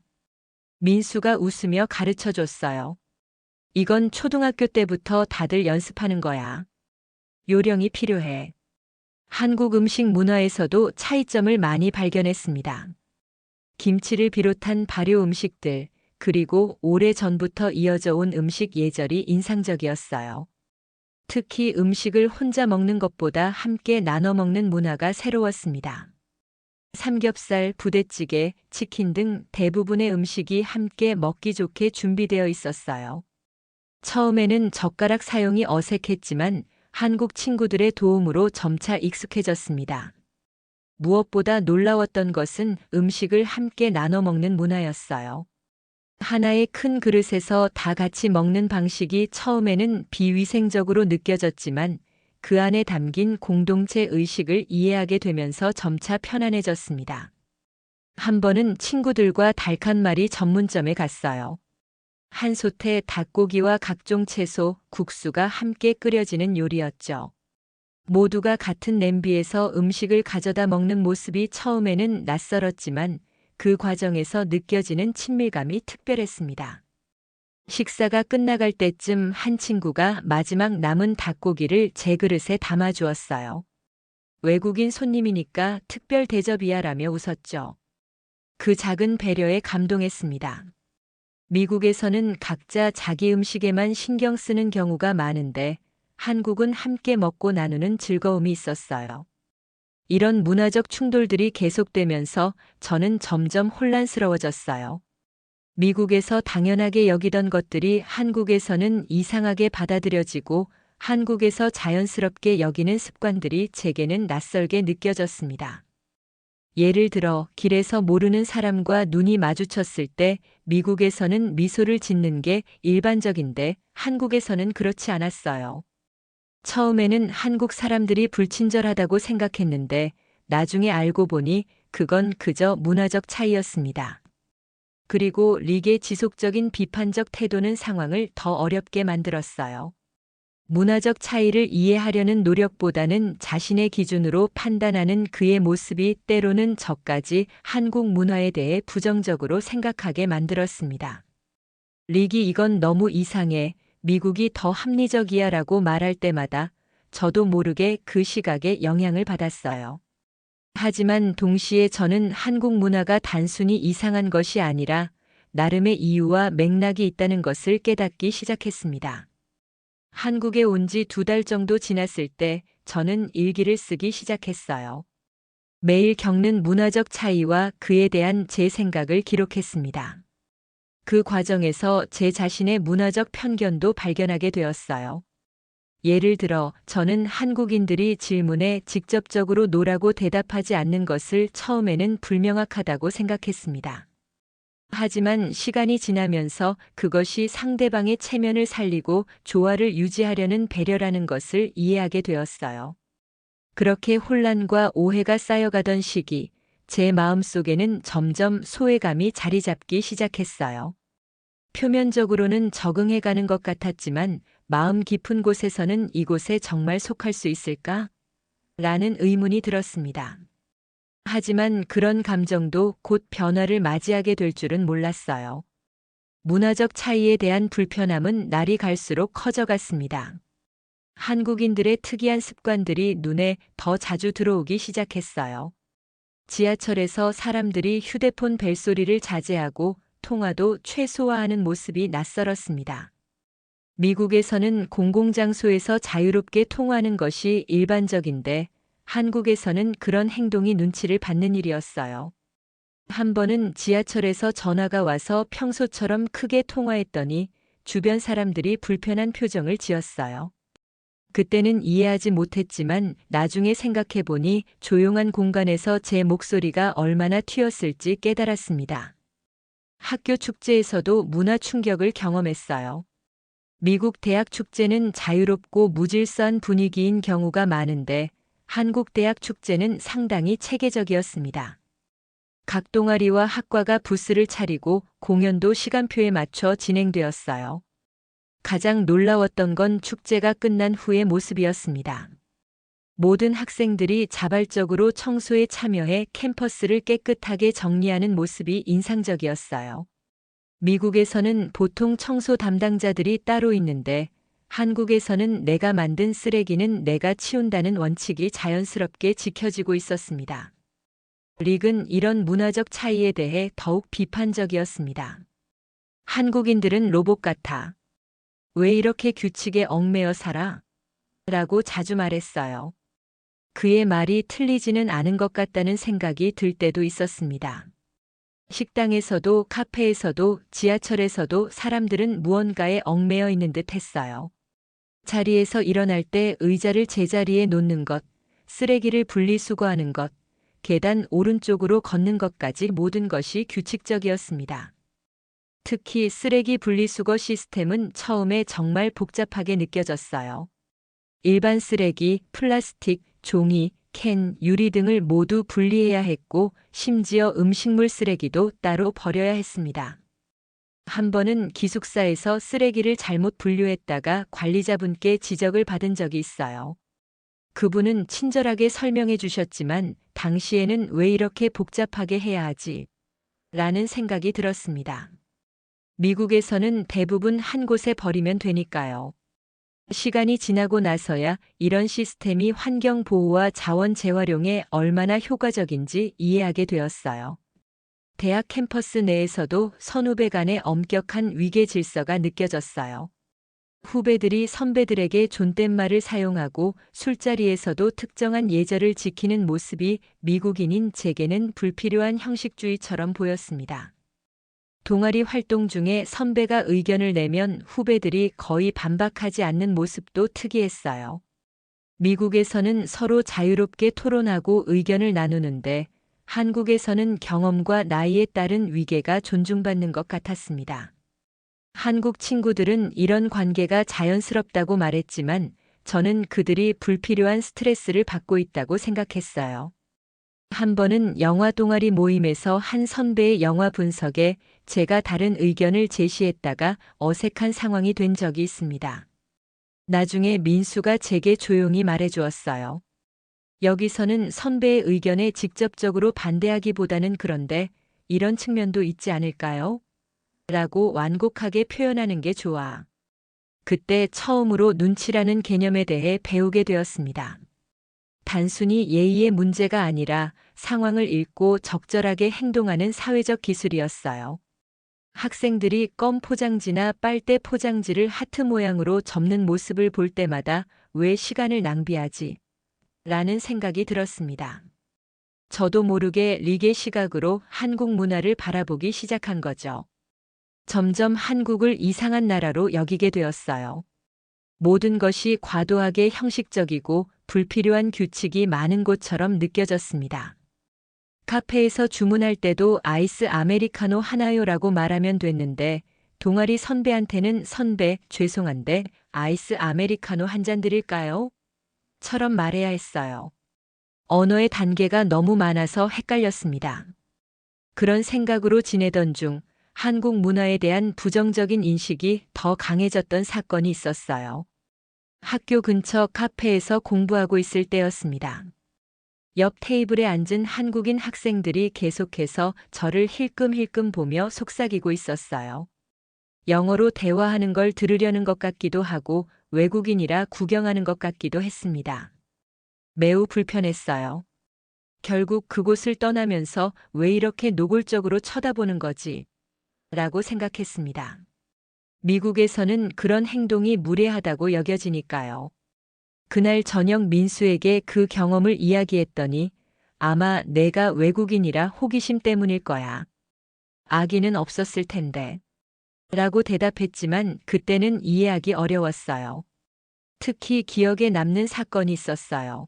민수가 웃으며 가르쳐 줬어요. 이건 초등학교 때부터 다들 연습하는 거야. 요령이 필요해. 한국 음식 문화에서도 차이점을 많이 발견했습니다. 김치를 비롯한 발효 음식들, 그리고 오래전부터 이어져 온 음식 예절이 인상적이었어요. 특히 음식을 혼자 먹는 것보다 함께 나눠 먹는 문화가 새로웠습니다. 삼겹살, 부대찌개, 치킨 등 대부분의 음식이 함께 먹기 좋게 준비되어 있었어요. 처음에는 젓가락 사용이 어색했지만 한국 친구들의 도움으로 점차 익숙해졌습니다. 무엇보다 놀라웠던 것은 음식을 함께 나눠 먹는 문화였어요. 하나의 큰 그릇에서 다 같이 먹는 방식이 처음에는 비위생적으로 느껴졌지만 그 안에 담긴 공동체 의식을 이해하게 되면서 점차 편안해졌습니다. 한 번은 친구들과 닭 한 마리 전문점에 갔어요. 한솥에 닭고기와 각종 채소, 국수가 함께 끓여지는 요리였죠. 모두가 같은 냄비에서 음식을 가져다 먹는 모습이 처음에는 낯설었지만 그 과정에서 느껴지는 친밀감이 특별했습니다. 식사가 끝나갈 때쯤 한 친구가 마지막 남은 닭고기를 제 그릇에 담아주었어요. 외국인 손님이니까 특별 대접이야 라며 웃었죠. 그 작은 배려에 감동했습니다. 미국에서는 각자 자기 음식에만 신경 쓰는 경우가 많은데 한국은 함께 먹고 나누는 즐거움이 있었어요. 이런 문화적 충돌들이 계속되면서 저는 점점 혼란스러워졌어요. 미국에서 당연하게 여기던 것들이 한국에서는 이상하게 받아들여지고 한국에서 자연스럽게 여기는 습관들이 제게는 낯설게 느껴졌습니다. 예를 들어 길에서 모르는 사람과 눈이 마주쳤을 때 미국에서는 미소를 짓는 게 일반적인데 한국에서는 그렇지 않았어요. 처음에는 한국 사람들이 불친절하다고 생각했는데 나중에 알고 보니 그건 그저 문화적 차이였습니다. 그리고 릭의 지속적인 비판적 태도는 상황을 더 어렵게 만들었어요. 문화적 차이를 이해하려는 노력보다는 자신의 기준으로 판단하는 그의 모습이 때로는 저까지 한국 문화에 대해 부정적으로 생각하게 만들었습니다. 릭이 이건 너무 이상해, 미국이 더 합리적이야 라고 말할 때마다 저도 모르게 그 시각에 영향을 받았어요. 하지만 동시에 저는 한국 문화가 단순히 이상한 것이 아니라 나름의 이유와 맥락이 있다는 것을 깨닫기 시작했습니다. 한국에 온 지 2달 정도 지났을 때 저는 일기를 쓰기 시작했어요. 매일 겪는 문화적 차이와 그에 대한 제 생각을 기록했습니다. 그 과정에서 제 자신의 문화적 편견도 발견하게 되었어요. 예를 들어 저는 한국인들이 질문에 직접적으로 노라고 대답하지 않는 것을 처음에는 불명확하다고 생각했습니다. 하지만 시간이 지나면서 그것이 상대방의 체면을 살리고 조화를 유지하려는 배려라는 것을 이해하게 되었어요. 그렇게 혼란과 오해가 쌓여가던 시기, 제 마음속에는 점점 소외감이 자리 잡기 시작했어요. 표면적으로는 적응해가는 것 같았지만 마음 깊은 곳에서는 이곳에 정말 속할 수 있을까? 라는 의문이 들었습니다. 하지만 그런 감정도 곧 변화를 맞이하게 될 줄은 몰랐어요. 문화적 차이에 대한 불편함은 날이 갈수록 커져갔습니다. 한국인들의 특이한 습관들이 눈에 더 자주 들어오기 시작했어요. 지하철에서 사람들이 휴대폰 벨소리를 자제하고 통화도 최소화하는 모습이 낯설었습니다. 미국에서는 공공장소에서 자유롭게 통화하는 것이 일반적인데 한국에서는 그런 행동이 눈치를 받는 일이었어요. 한 번은 지하철에서 전화가 와서 평소처럼 크게 통화했더니 주변 사람들이 불편한 표정을 지었어요. 그때는 이해하지 못했지만 나중에 생각해 보니 조용한 공간에서 제 목소리가 얼마나 튀었을지 깨달았습니다. 학교 축제에서도 문화 충격을 경험했어요. 미국 대학 축제는 자유롭고 무질서한 분위기인 경우가 많은데 한국 대학 축제는 상당히 체계적이었습니다. 각 동아리와 학과가 부스를 차리고 공연도 시간표에 맞춰 진행되었어요. 가장 놀라웠던 건 축제가 끝난 후의 모습이었습니다. 모든 학생들이 자발적으로 청소에 참여해 캠퍼스를 깨끗하게 정리하는 모습이 인상적이었어요. 미국에서는 보통 청소 담당자들이 따로 있는데 한국에서는 내가 만든 쓰레기는 내가 치운다는 원칙이 자연스럽게 지켜지고 있었습니다. 릭은 이런 문화적 차이에 대해 더욱 비판적이었습니다. 한국인들은 로봇 같아. 왜 이렇게 규칙에 얽매여 살아? 라고 자주 말했어요. 그의 말이 틀리지는 않은 것 같다는 생각이 들 때도 있었습니다. 식당에서도 카페에서도 지하철에서도 사람들은 무언가에 얽매여 있는 듯 했어요. 자리에서 일어날 때 의자를 제자리에 놓는 것, 쓰레기를 분리수거하는 것, 계단 오른쪽으로 걷는 것까지 모든 것이 규칙적이었습니다. 특히 쓰레기 분리수거 시스템은 처음에 정말 복잡하게 느껴졌어요. 일반 쓰레기, 플라스틱, 종이, 캔, 유리 등을 모두 분리해야 했고 심지어 음식물 쓰레기도 따로 버려야 했습니다. 한 번은 기숙사에서 쓰레기를 잘못 분류했다가 관리자분께 지적을 받은 적이 있어요. 그분은 친절하게 설명해 주셨지만 당시에는 왜 이렇게 복잡하게 해야 하지? 라는 생각이 들었습니다. 미국에서는 대부분 한 곳에 버리면 되니까요. 시간이 지나고 나서야 이런 시스템이 환경 보호와 자원 재활용에 얼마나 효과적인지 이해하게 되었어요. 대학 캠퍼스 내에서도 선후배 간의 엄격한 위계 질서가 느껴졌어요. 후배들이 선배들에게 존댓말을 사용하고 술자리에서도 특정한 예절을 지키는 모습이 미국인인 제게는 불필요한 형식주의처럼 보였습니다. 동아리 활동 중에 선배가 의견을 내면 후배들이 거의 반박하지 않는 모습도 특이했어요. 미국에서는 서로 자유롭게 토론하고 의견을 나누는데 한국에서는 경험과 나이에 따른 위계가 존중받는 것 같았습니다. 한국 친구들은 이런 관계가 자연스럽다고 말했지만 저는 그들이 불필요한 스트레스를 받고 있다고 생각했어요. 한 번은 영화 동아리 모임에서 한 선배의 영화 분석에 제가 다른 의견을 제시했다가 어색한 상황이 된 적이 있습니다. 나중에 민수가 제게 조용히 말해주었어요. 여기서는 선배의 의견에 직접적으로 반대하기보다는 그런데 이런 측면도 있지 않을까요? 라고 완곡하게 표현하는 게 좋아. 그때 처음으로 눈치라는 개념에 대해 배우게 되었습니다. 단순히 예의의 문제가 아니라 상황을 읽고 적절하게 행동하는 사회적 기술이었어요. 학생들이 껌 포장지나 빨대 포장지를 하트 모양으로 접는 모습을 볼 때마다 왜 시간을 낭비하지? 라는 생각이 들었습니다. 저도 모르게 리게 시각으로 한국 문화를 바라보기 시작한 거죠. 점점 한국을 이상한 나라로 여기게 되었어요. 모든 것이 과도하게 형식적이고 불필요한 규칙이 많은 곳처럼 느껴졌습니다. 카페에서 주문할 때도 아이스 아메리카노 하나요라고 말하면 됐는데 동아리 선배한테는 선배, 죄송한데 아이스 아메리카노 한 잔 드릴까요? 처럼 말해야 했어요. 언어의 단계가 너무 많아서 헷갈렸습니다. 그런 생각으로 지내던 중 한국 문화에 대한 부정적인 인식이 더 강해졌던 사건이 있었어요. 학교 근처 카페에서 공부하고 있을 때였습니다. 옆 테이블에 앉은 한국인 학생들이 계속해서 저를 힐끔힐끔 보며 속삭이고 있었어요. 영어로 대화하는 걸 들으려는 것 같기도 하고 외국인이라 구경하는 것 같기도 했습니다. 매우 불편했어요. 결국 그곳을 떠나면서 왜 이렇게 노골적으로 쳐다보는 거지? 라고 생각했습니다. 미국에서는 그런 행동이 무례하다고 여겨지니까요. 그날 저녁 민수에게 그 경험을 이야기했더니 아마 내가 외국인이라 호기심 때문일 거야. 악의는 없었을 텐데. 라고 대답했지만 그때는 이해하기 어려웠어요. 특히 기억에 남는 사건이 있었어요.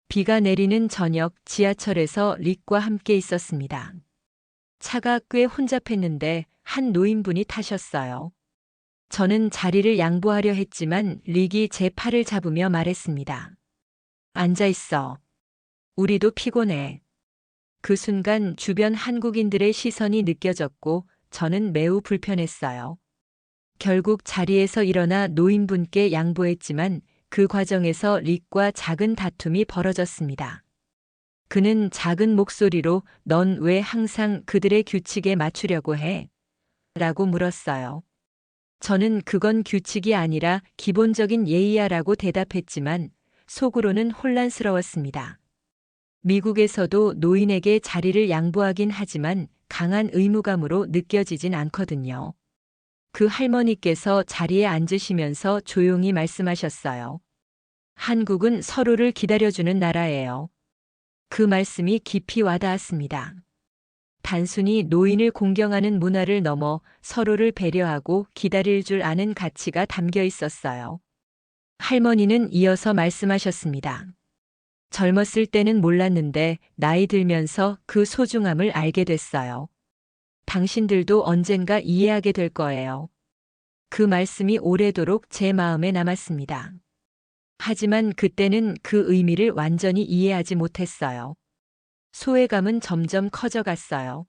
비가 내리는 저녁 지하철에서 릭과 함께 있었습니다. 차가 꽤 혼잡했는데 한 노인분이 타셨어요. 저는 자리를 양보하려 했지만 릭이 제 팔을 잡으며 말했습니다. 앉아 있어. 우리도 피곤해. 그 순간 주변 한국인들의 시선이 느껴졌고 저는 매우 불편했어요. 결국 자리에서 일어나 노인분께 양보했지만 그 과정에서 릭과 작은 다툼이 벌어졌습니다. 그는 작은 목소리로 넌 왜 항상 그들의 규칙에 맞추려고 해? 라고 물었어요. 저는 그건 규칙이 아니라 기본적인 예의야 라고 대답했지만 속으로는 혼란스러웠습니다. 미국에서도 노인에게 자리를 양보하긴 하지만 강한 의무감으로 느껴지진 않거든요. 그 할머니께서 자리에 앉으시면서 조용히 말씀하셨어요. 한국은 서로를 기다려주는 나라예요. 그 말씀이 깊이 와닿았습니다. 단순히 노인을 공경하는 문화를 넘어 서로를 배려하고 기다릴 줄 아는 가치가 담겨 있었어요. 할머니는 이어서 말씀하셨습니다. 젊었을 때는 몰랐는데 나이 들면서 그 소중함을 알게 됐어요. 당신들도 언젠가 이해하게 될 거예요. 그 말씀이 오래도록 제 마음에 남았습니다. 하지만 그때는 그 의미를 완전히 이해하지 못했어요. 소외감은 점점 커져갔어요.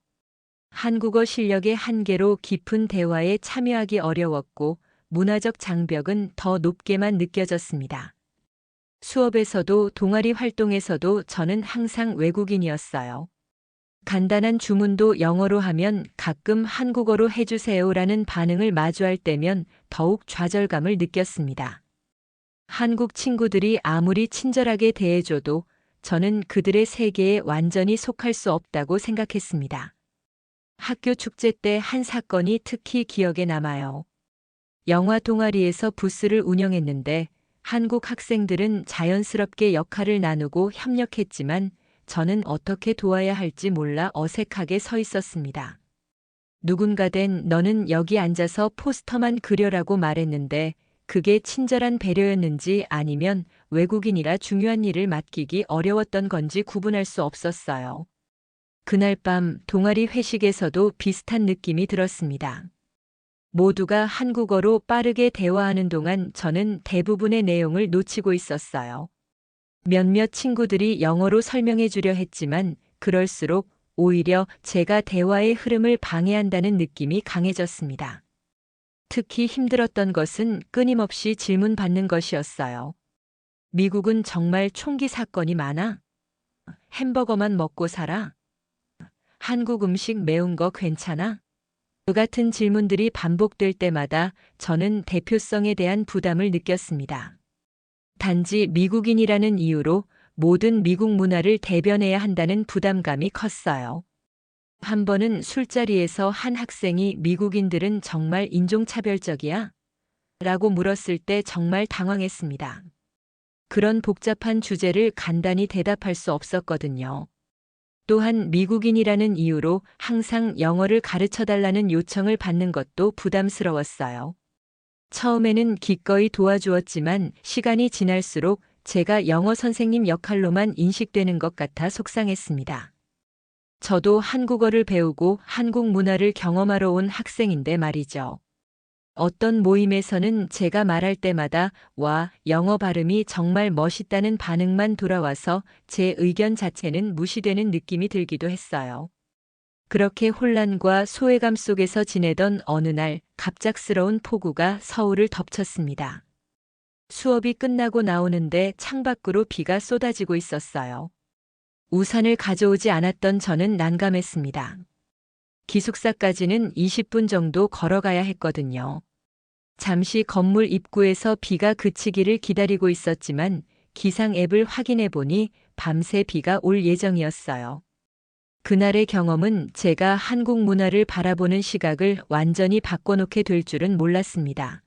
한국어 실력의 한계로 깊은 대화에 참여하기 어려웠고 문화적 장벽은 더 높게만 느껴졌습니다. 수업에서도 동아리 활동에서도 저는 항상 외국인이었어요. 간단한 주문도 영어로 하면 가끔 한국어로 해주세요라는 반응을 마주할 때면 더욱 좌절감을 느꼈습니다. 한국 친구들이 아무리 친절하게 대해줘도 저는 그들의 세계에 완전히 속할 수 없다고 생각했습니다. 학교 축제 때 한 사건이 특히 기억에 남아요. 영화 동아리에서 부스를 운영했는데 한국 학생들은 자연스럽게 역할을 나누고 협력했지만 저는 어떻게 도와야 할지 몰라 어색하게 서 있었습니다. 누군가den 너는 여기 앉아서 포스터만 그려라고 말했는데 그게 친절한 배려였는지 아니면 외국인이라 중요한 일을 맡기기 어려웠던 건지 구분할 수 없었어요. 그날 밤 동아리 회식에서도 비슷한 느낌이 들었습니다. 모두가 한국어로 빠르게 대화하는 동안 저는 대부분의 내용을 놓치고 있었어요. 몇몇 친구들이 영어로 설명해 주려 했지만 그럴수록 오히려 제가 대화의 흐름을 방해한다는 느낌이 강해졌습니다. 특히 힘들었던 것은 끊임없이 질문받는 것이었어요. 미국은 정말 총기 사건이 많아? 햄버거만 먹고 살아? 한국 음식 매운 거 괜찮아? 그 같은 질문들이 반복될 때마다 저는 대표성에 대한 부담을 느꼈습니다. 단지 미국인이라는 이유로 모든 미국 문화를 대변해야 한다는 부담감이 컸어요. 한 번은 술자리에서 한 학생이 미국인들은 정말 인종차별적이야? 라고 물었을 때 정말 당황했습니다. 그런 복잡한 주제를 간단히 대답할 수 없었거든요. 또한 미국인이라는 이유로 항상 영어를 가르쳐 달라는 요청을 받는 것도 부담스러웠어요. 처음에는 기꺼이 도와주었지만 시간이 지날수록 제가 영어 선생님 역할로만 인식되는 것 같아 속상했습니다. 저도 한국어를 배우고 한국 문화를 경험하러 온 학생인데 말이죠. 어떤 모임에서는 제가 말할 때마다 와, 영어 발음이 정말 멋있다는 반응만 돌아와서 제 의견 자체는 무시되는 느낌이 들기도 했어요. 그렇게 혼란과 소외감 속에서 지내던 어느 날 갑작스러운 폭우가 서울을 덮쳤습니다. 수업이 끝나고 나오는데 창밖으로 비가 쏟아지고 있었어요. 우산을 가져오지 않았던 저는 난감했습니다. 기숙사까지는 20분 정도 걸어가야 했거든요. 잠시 건물 입구에서 비가 그치기를 기다리고 있었지만 기상 앱을 확인해 보니 밤새 비가 올 예정이었어요. 그날의 경험은 제가 한국 문화를 바라보는 시각을 완전히 바꿔놓게 될 줄은 몰랐습니다.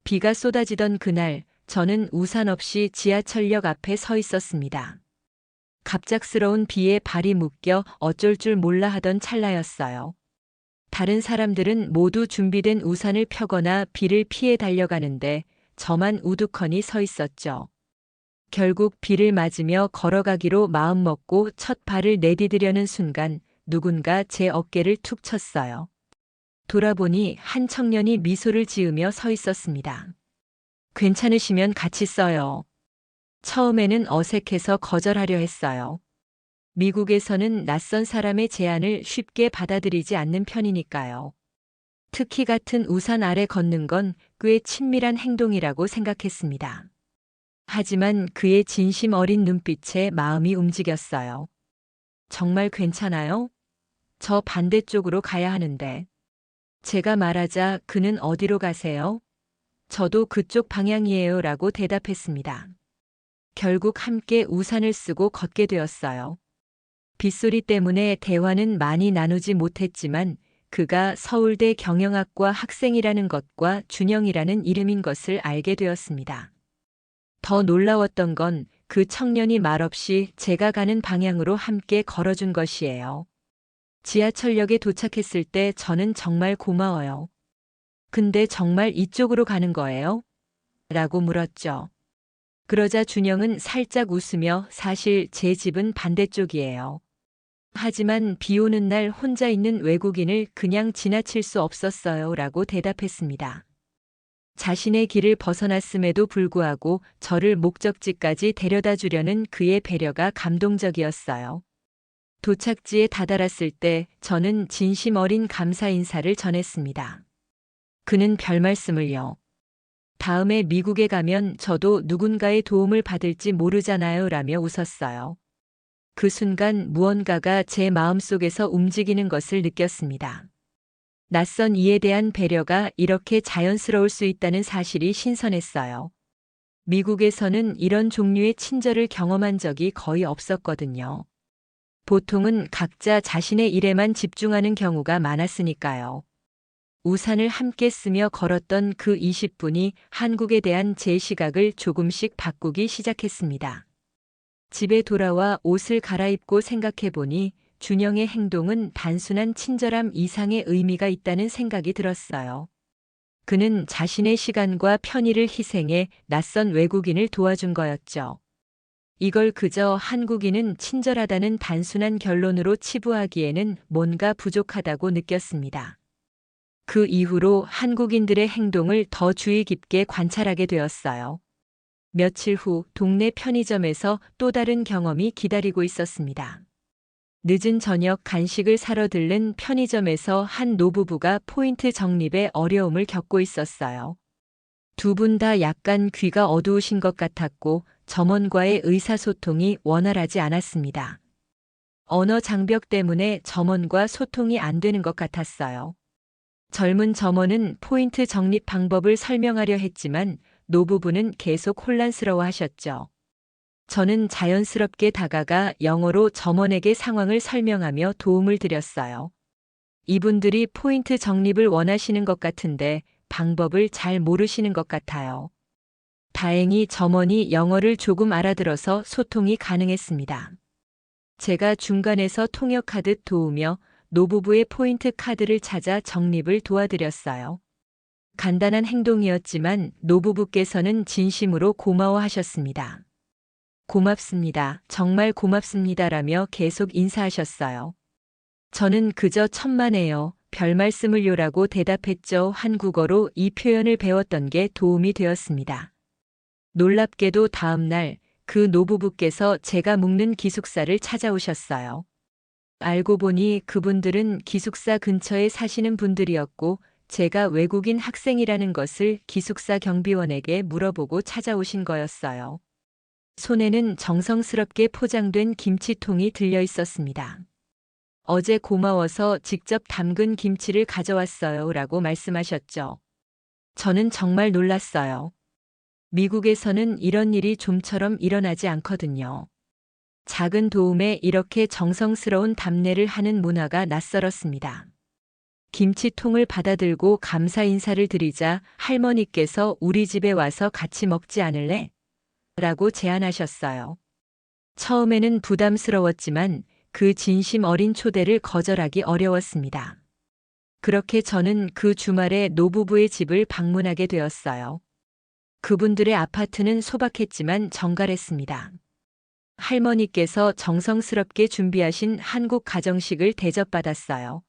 비가 쏟아지던 그날, 저는 우산 없이 지하철역 앞에 서 있었습니다. 갑작스러운 비에 발이 묶여 어쩔 줄 몰라 하던 찰나였어요. 다른 사람들은 모두 준비된 우산을 펴거나 비를 피해 달려가는데 저만 우두커니 서 있었죠. 결국 비를 맞으며 걸어가기로 마음먹고 첫 발을 내디디려는 순간 누군가 제 어깨를 툭 쳤어요. 돌아보니 한 청년이 미소를 지으며 서 있었습니다. 괜찮으시면 같이 써요. 처음에는 어색해서 거절하려 했어요. 미국에서는 낯선 사람의 제안을 쉽게 받아들이지 않는 편이니까요. 특히 같은 우산 아래 걷는 건 꽤 친밀한 행동이라고 생각했습니다. 하지만 그의 진심 어린 눈빛에 마음이 움직였어요. 정말 괜찮아요? 저 반대쪽으로 가야 하는데. 제가 말하자 그는 어디로 가세요? 저도 그쪽 방향이에요 라고 대답했습니다. 결국 함께 우산을 쓰고 걷게 되었어요. 빗소리 때문에 대화는 많이 나누지 못했지만 그가 서울대 경영학과 학생이라는 것과 준영이라는 이름인 것을 알게 되었습니다. 더 놀라웠던 건 그 청년이 말없이 제가 가는 방향으로 함께 걸어준 것이에요. 지하철역에 도착했을 때 저는 정말 고마워요. 근데 정말 이쪽으로 가는 거예요? 라고 물었죠. 그러자 준영은 살짝 웃으며 사실 제 집은 반대쪽이에요. 하지만 비 오는 날 혼자 있는 외국인을 그냥 지나칠 수 없었어요. 라고 대답했습니다. 자신의 길을 벗어났음에도 불구하고 저를 목적지까지 데려다 주려는 그의 배려가 감동적이었어요. 도착지에 다다랐을 때 저는 진심 어린 감사 인사를 전했습니다. 그는 별 말씀을요. 다음에 미국에 가면 저도 누군가의 도움을 받을지 모르잖아요. 라며 웃었어요. 그 순간 무언가가 제 마음속에서 움직이는 것을 느꼈습니다. 낯선 이에 대한 배려가 이렇게 자연스러울 수 있다는 사실이 신선했어요. 미국에서는 이런 종류의 친절을 경험한 적이 거의 없었거든요. 보통은 각자 자신의 일에만 집중하는 경우가 많았으니까요. 우산을 함께 쓰며 걸었던 그 20분이 한국에 대한 제 시각을 조금씩 바꾸기 시작했습니다. 집에 돌아와 옷을 갈아입고 생각해 보니 준영의 행동은 단순한 친절함 이상의 의미가 있다는 생각이 들었어요. 그는 자신의 시간과 편의를 희생해 낯선 외국인을 도와준 거였죠. 이걸 그저 한국인은 친절하다는 단순한 결론으로 치부하기에는 뭔가 부족하다고 느꼈습니다. 그 이후로 한국인들의 행동을 더 주의 깊게 관찰하게 되었어요. 며칠 후 동네 편의점에서 또 다른 경험이 기다리고 있었습니다. 늦은 저녁 간식을 사러 들른 편의점에서 한 노부부가 포인트 적립에 어려움을 겪고 있었어요. 두 분 다 약간 귀가 어두우신 것 같았고 점원과의 의사소통이 원활하지 않았습니다. 언어 장벽 때문에 점원과 소통이 안 되는 것 같았어요. 젊은 점원은 포인트 적립 방법을 설명하려 했지만 노부부는 계속 혼란스러워 하셨죠. 저는 자연스럽게 다가가 영어로 점원에게 상황을 설명하며 도움을 드렸어요. 이분들이 포인트 적립을 원하시는 것 같은데 방법을 잘 모르시는 것 같아요. 다행히 점원이 영어를 조금 알아들어서 소통이 가능했습니다. 제가 중간에서 통역하듯 도우며 노부부의 포인트 카드를 찾아 적립을 도와드렸어요. 간단한 행동이었지만 노부부께서는 진심으로 고마워하셨습니다. 고맙습니다. 정말 고맙습니다라며 계속 인사하셨어요. 저는 그저 천만에요. 별 말씀을요라고 대답했죠. 한국어로 이 표현을 배웠던 게 도움이 되었습니다. 놀랍게도 다음 날 그 노부부께서 제가 묵는 기숙사를 찾아오셨어요. 알고 보니 그분들은 기숙사 근처에 사시는 분들이었고 제가 외국인 학생이라는 것을 기숙사 경비원에게 물어보고 찾아오신 거였어요. 손에는 정성스럽게 포장된 김치통이 들려 있었습니다. 어제 고마워서 직접 담근 김치를 가져왔어요 라고 말씀하셨죠. 저는 정말 놀랐어요. 미국에서는 이런 일이 좀처럼 일어나지 않거든요. 작은 도움에 이렇게 정성스러운 답례를 하는 문화가 낯설었습니다. 김치통을 받아들고 감사 인사를 드리자 할머니께서 우리 집에 와서 같이 먹지 않을래? 라고 제안하셨어요. 처음에는 부담스러웠지만 그 진심 어린 초대를 거절하기 어려웠습니다. 그렇게 저는 그 주말에 노부부의 집을 방문하게 되었어요. 그분들의 아파트는 소박했지만 정갈했습니다. 할머니께서 정성스럽게 준비하신 한국 가정식을 대접받았어요.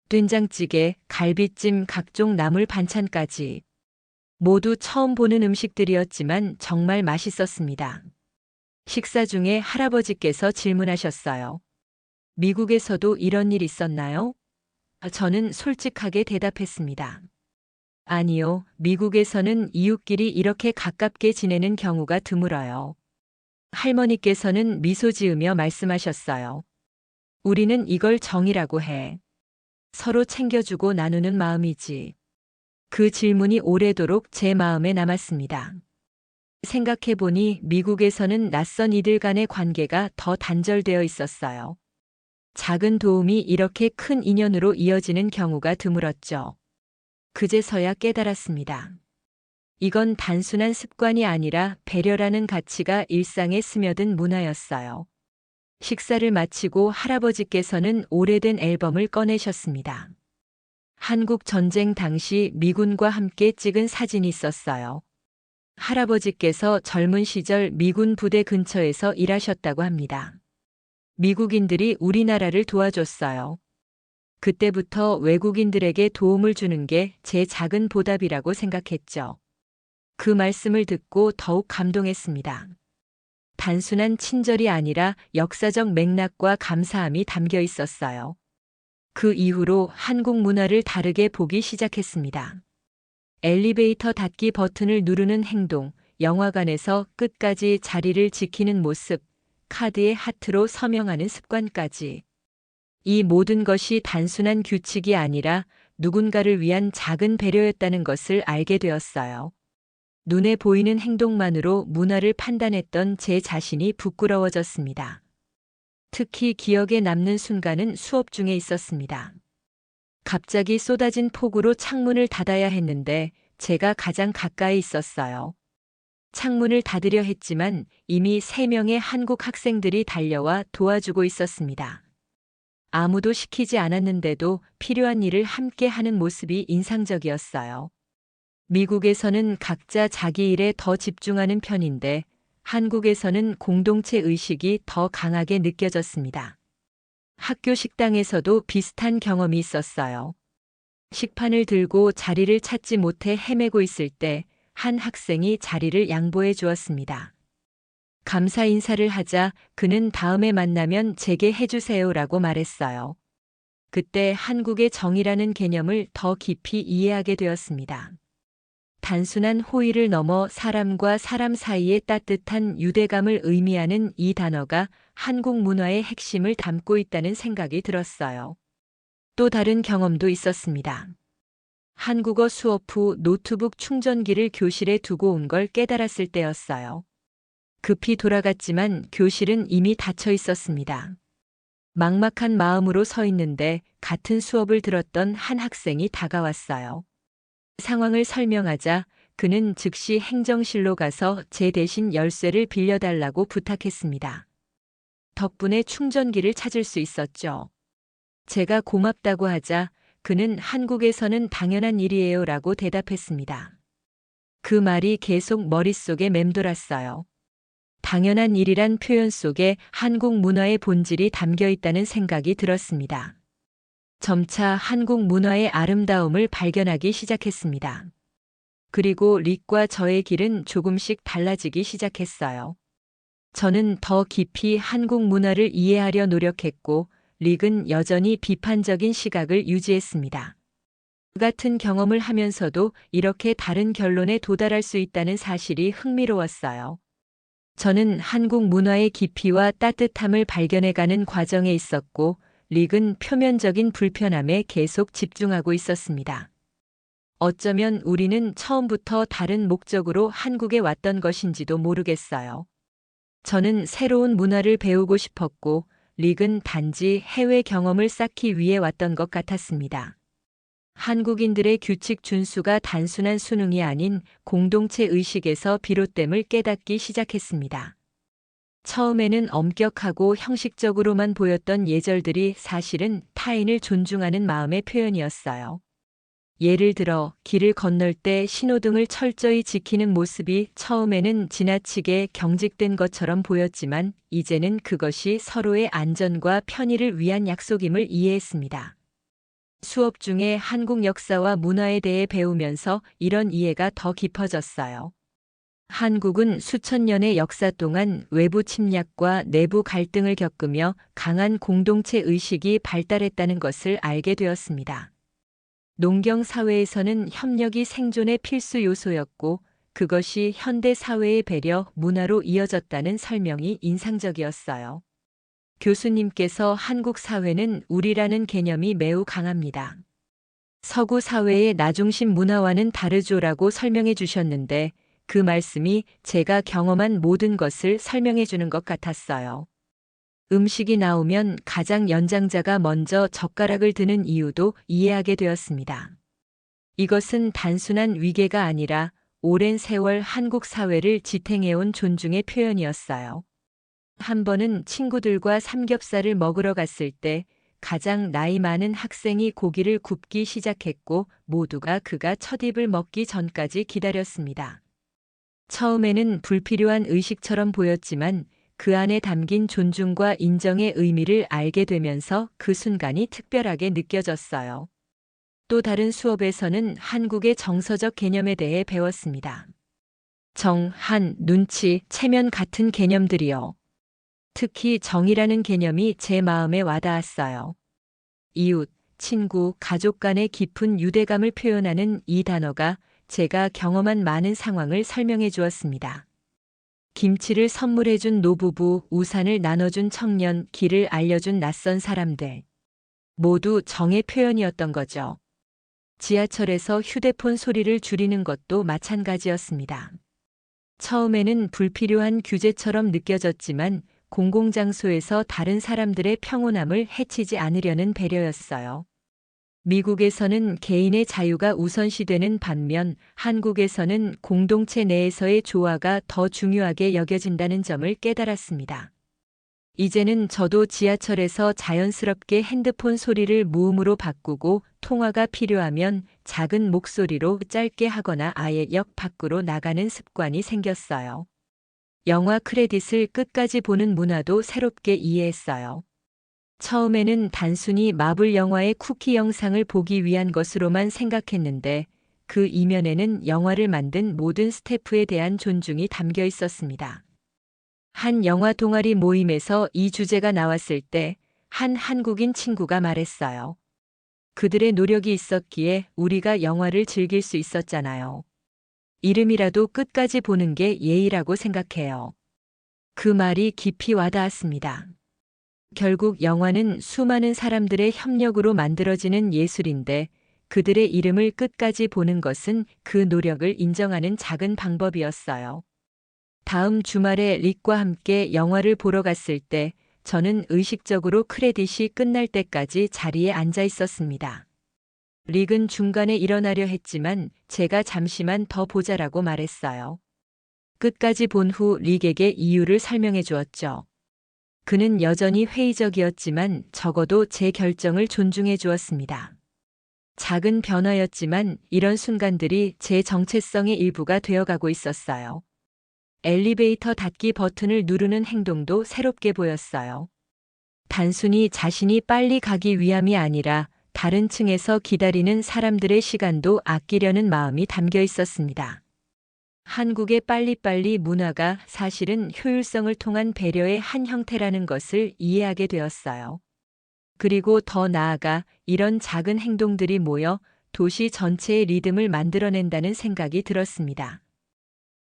된장찌개, 갈비찜, 각종 나물 반찬까지. 모두 처음 보는 음식들이었지만 정말 맛있었습니다. 식사 중에 할아버지께서 질문하셨어요. 미국에서도 이런 일 있었나요? 저는 솔직하게 대답했습니다. 아니요, 미국에서는 이웃끼리 이렇게 가깝게 지내는 경우가 드물어요. 할머니께서는 미소 지으며 말씀하셨어요. 우리는 이걸 정이라고 해. 서로 챙겨주고 나누는 마음이지. 그 질문이 오래도록 제 마음에 남았습니다. 생각해보니 미국에서는 낯선 이들 간의 관계가 더 단절되어 있었어요. 작은 도움이 이렇게 큰 인연으로 이어지는 경우가 드물었죠. 그제서야 깨달았습니다. 이건 단순한 습관이 아니라 배려라는 가치가 일상에 스며든 문화였어요. 식사를 마치고 할아버지께서는 오래된 앨범을 꺼내셨습니다. 한국 전쟁 당시 미군과 함께 찍은 사진이 있었어요. 할아버지께서 젊은 시절 미군 부대 근처에서 일하셨다고 합니다. 미국인들이 우리나라를 도와줬어요. 그때부터 외국인들에게 도움을 주는 게 제 작은 보답이라고 생각했죠. 그 말씀을 듣고 더욱 감동했습니다. 단순한 친절이 아니라 역사적 맥락과 감사함이 담겨 있었어요. 그 이후로 한국 문화를 다르게 보기 시작했습니다. 엘리베이터 닫기 버튼을 누르는 행동, 영화관에서 끝까지 자리를 지키는 모습, 카드에 하트로 서명하는 습관까지. 이 모든 것이 단순한 규칙이 아니라 누군가를 위한 작은 배려였다는 것을 알게 되었어요. 눈에 보이는 행동만으로 문화를 판단했던 제 자신이 부끄러워졌습니다. 특히 기억에 남는 순간은 수업 중에 있었습니다. 갑자기 쏟아진 폭우로 창문을 닫아야 했는데 제가 가장 가까이 있었어요. 창문을 닫으려 했지만 이미 3명의 한국 학생들이 달려와 도와주고 있었습니다. 아무도 시키지 않았는데도 필요한 일을 함께 하는 모습이 인상적이었어요. 미국에서는 각자 자기 일에 더 집중하는 편인데 한국에서는 공동체 의식이 더 강하게 느껴졌습니다. 학교 식당에서도 비슷한 경험이 있었어요. 식판을 들고 자리를 찾지 못해 헤매고 있을 때 한 학생이 자리를 양보해 주었습니다. 감사 인사를 하자 그는 다음에 만나면 제게 해주세요라고 말했어요. 그때 한국의 정이라는 개념을 더 깊이 이해하게 되었습니다. 단순한 호의를 넘어 사람과 사람 사이의 따뜻한 유대감을 의미하는 이 단어가 한국 문화의 핵심을 담고 있다는 생각이 들었어요. 또 다른 경험도 있었습니다. 한국어 수업 후 노트북 충전기를 교실에 두고 온 걸 깨달았을 때였어요. 급히 돌아갔지만 교실은 이미 닫혀 있었습니다. 막막한 마음으로 서 있는데 같은 수업을 들었던 한 학생이 다가왔어요. 상황을 설명하자 그는 즉시 행정실로 가서 제 대신 열쇠를 빌려달라고 부탁했습니다. 덕분에 충전기를 찾을 수 있었죠. 제가 고맙다고 하자 그는 한국에서는 당연한 일이에요라고 대답했습니다. 그 말이 계속 머릿속에 맴돌았어요. 당연한 일이란 표현 속에 한국 문화의 본질이 담겨 있다는 생각이 들었습니다. 점차 한국 문화의 아름다움을 발견하기 시작했습니다. 그리고 릭과 저의 길은 조금씩 달라지기 시작했어요. 저는 더 깊이 한국 문화를 이해하려 노력했고, 릭은 여전히 비판적인 시각을 유지했습니다. 같은 경험을 하면서도 이렇게 다른 결론에 도달할 수 있다는 사실이 흥미로웠어요. 저는 한국 문화의 깊이와 따뜻함을 발견해가는 과정에 있었고, 릭은 표면적인 불편함에 계속 집중하고 있었습니다. 어쩌면 우리는 처음부터 다른 목적으로 한국에 왔던 것인지도 모르겠어요. 저는 새로운 문화를 배우고 싶었고, 릭은 단지 해외 경험을 쌓기 위해 왔던 것 같았습니다. 한국인들의 규칙 준수가 단순한 수능이 아닌 공동체 의식에서 비롯됨을 깨닫기 시작했습니다. 처음에는 엄격하고 형식적으로만 보였던 예절들이 사실은 타인을 존중하는 마음의 표현이었어요. 예를 들어 길을 건널 때 신호등을 철저히 지키는 모습이 처음에는 지나치게 경직된 것처럼 보였지만 이제는 그것이 서로의 안전과 편의를 위한 약속임을 이해했습니다. 수업 중에 한국 역사와 문화에 대해 배우면서 이런 이해가 더 깊어졌어요. 한국은 수천 년의 역사 동안 외부 침략과 내부 갈등을 겪으며 강한 공동체 의식이 발달했다는 것을 알게 되었습니다. 농경 사회에서는 협력이 생존의 필수 요소였고 그것이 현대 사회의 배려 문화로 이어졌다는 설명이 인상적이었어요. 교수님께서 한국 사회는 우리라는 개념이 매우 강합니다. 서구 사회의 나중심 문화와는 다르죠라고 설명해 주셨는데 그 말씀이 제가 경험한 모든 것을 설명해 주는 것 같았어요. 음식이 나오면 가장 연장자가 먼저 젓가락을 드는 이유도 이해하게 되었습니다. 이것은 단순한 위계가 아니라 오랜 세월 한국 사회를 지탱해온 존중의 표현이었어요. 한 번은 친구들과 삼겹살을 먹으러 갔을 때 가장 나이 많은 학생이 고기를 굽기 시작했고 모두가 그가 첫 입을 먹기 전까지 기다렸습니다. 처음에는 불필요한 의식처럼 보였지만 그 안에 담긴 존중과 인정의 의미를 알게 되면서 그 순간이 특별하게 느껴졌어요. 또 다른 수업에서는 한국의 정서적 개념에 대해 배웠습니다. 정, 한, 눈치, 체면 같은 개념들이요. 특히 정이라는 개념이 제 마음에 와닿았어요. 이웃, 친구, 가족 간의 깊은 유대감을 표현하는 이 단어가 제가 경험한 많은 상황을 설명해 주었습니다. 김치를 선물해준 노부부, 우산을 나눠준 청년, 길을 알려준 낯선 사람들. 모두 정의 표현이었던 거죠. 지하철에서 휴대폰 소리를 줄이는 것도 마찬가지였습니다. 처음에는 불필요한 규제처럼 느껴졌지만 공공장소에서 다른 사람들의 평온함을 해치지 않으려는 배려였어요. 미국에서는 개인의 자유가 우선시되는 반면 한국에서는 공동체 내에서의 조화가 더 중요하게 여겨진다는 점을 깨달았습니다. 이제는 저도 지하철에서 자연스럽게 핸드폰 소리를 무음으로 바꾸고 통화가 필요하면 작은 목소리로 짧게 하거나 아예 역 밖으로 나가는 습관이 생겼어요. 영화 크레딧을 끝까지 보는 문화도 새롭게 이해했어요. 처음에는 단순히 마블 영화의 쿠키 영상을 보기 위한 것으로만 생각했는데 그 이면에는 영화를 만든 모든 스태프에 대한 존중이 담겨 있었습니다. 한 영화 동아리 모임에서 이 주제가 나왔을 때 한 한국인 친구가 말했어요. 그들의 노력이 있었기에 우리가 영화를 즐길 수 있었잖아요. 이름이라도 끝까지 보는 게 예의라고 생각해요. 그 말이 깊이 와닿았습니다. 결국 영화는 수많은 사람들의 협력으로 만들어지는 예술인데 그들의 이름을 끝까지 보는 것은 그 노력을 인정하는 작은 방법이었어요. 다음 주말에 릭과 함께 영화를 보러 갔을 때 저는 의식적으로 크레딧이 끝날 때까지 자리에 앉아 있었습니다. 릭은 중간에 일어나려 했지만 제가 잠시만 더 보자라고 말했어요. 끝까지 본 후 릭에게 이유를 설명해 주었죠. 그는 여전히 회의적이었지만 적어도 제 결정을 존중해 주었습니다. 작은 변화였지만 이런 순간들이 제 정체성의 일부가 되어가고 있었어요. 엘리베이터 닫기 버튼을 누르는 행동도 새롭게 보였어요. 단순히 자신이 빨리 가기 위함이 아니라 다른 층에서 기다리는 사람들의 시간도 아끼려는 마음이 담겨 있었습니다. 한국의 빨리빨리 문화가 사실은 효율성을 통한 배려의 한 형태라는 것을 이해하게 되었어요. 그리고 더 나아가 이런 작은 행동들이 모여 도시 전체의 리듬을 만들어낸다는 생각이 들었습니다.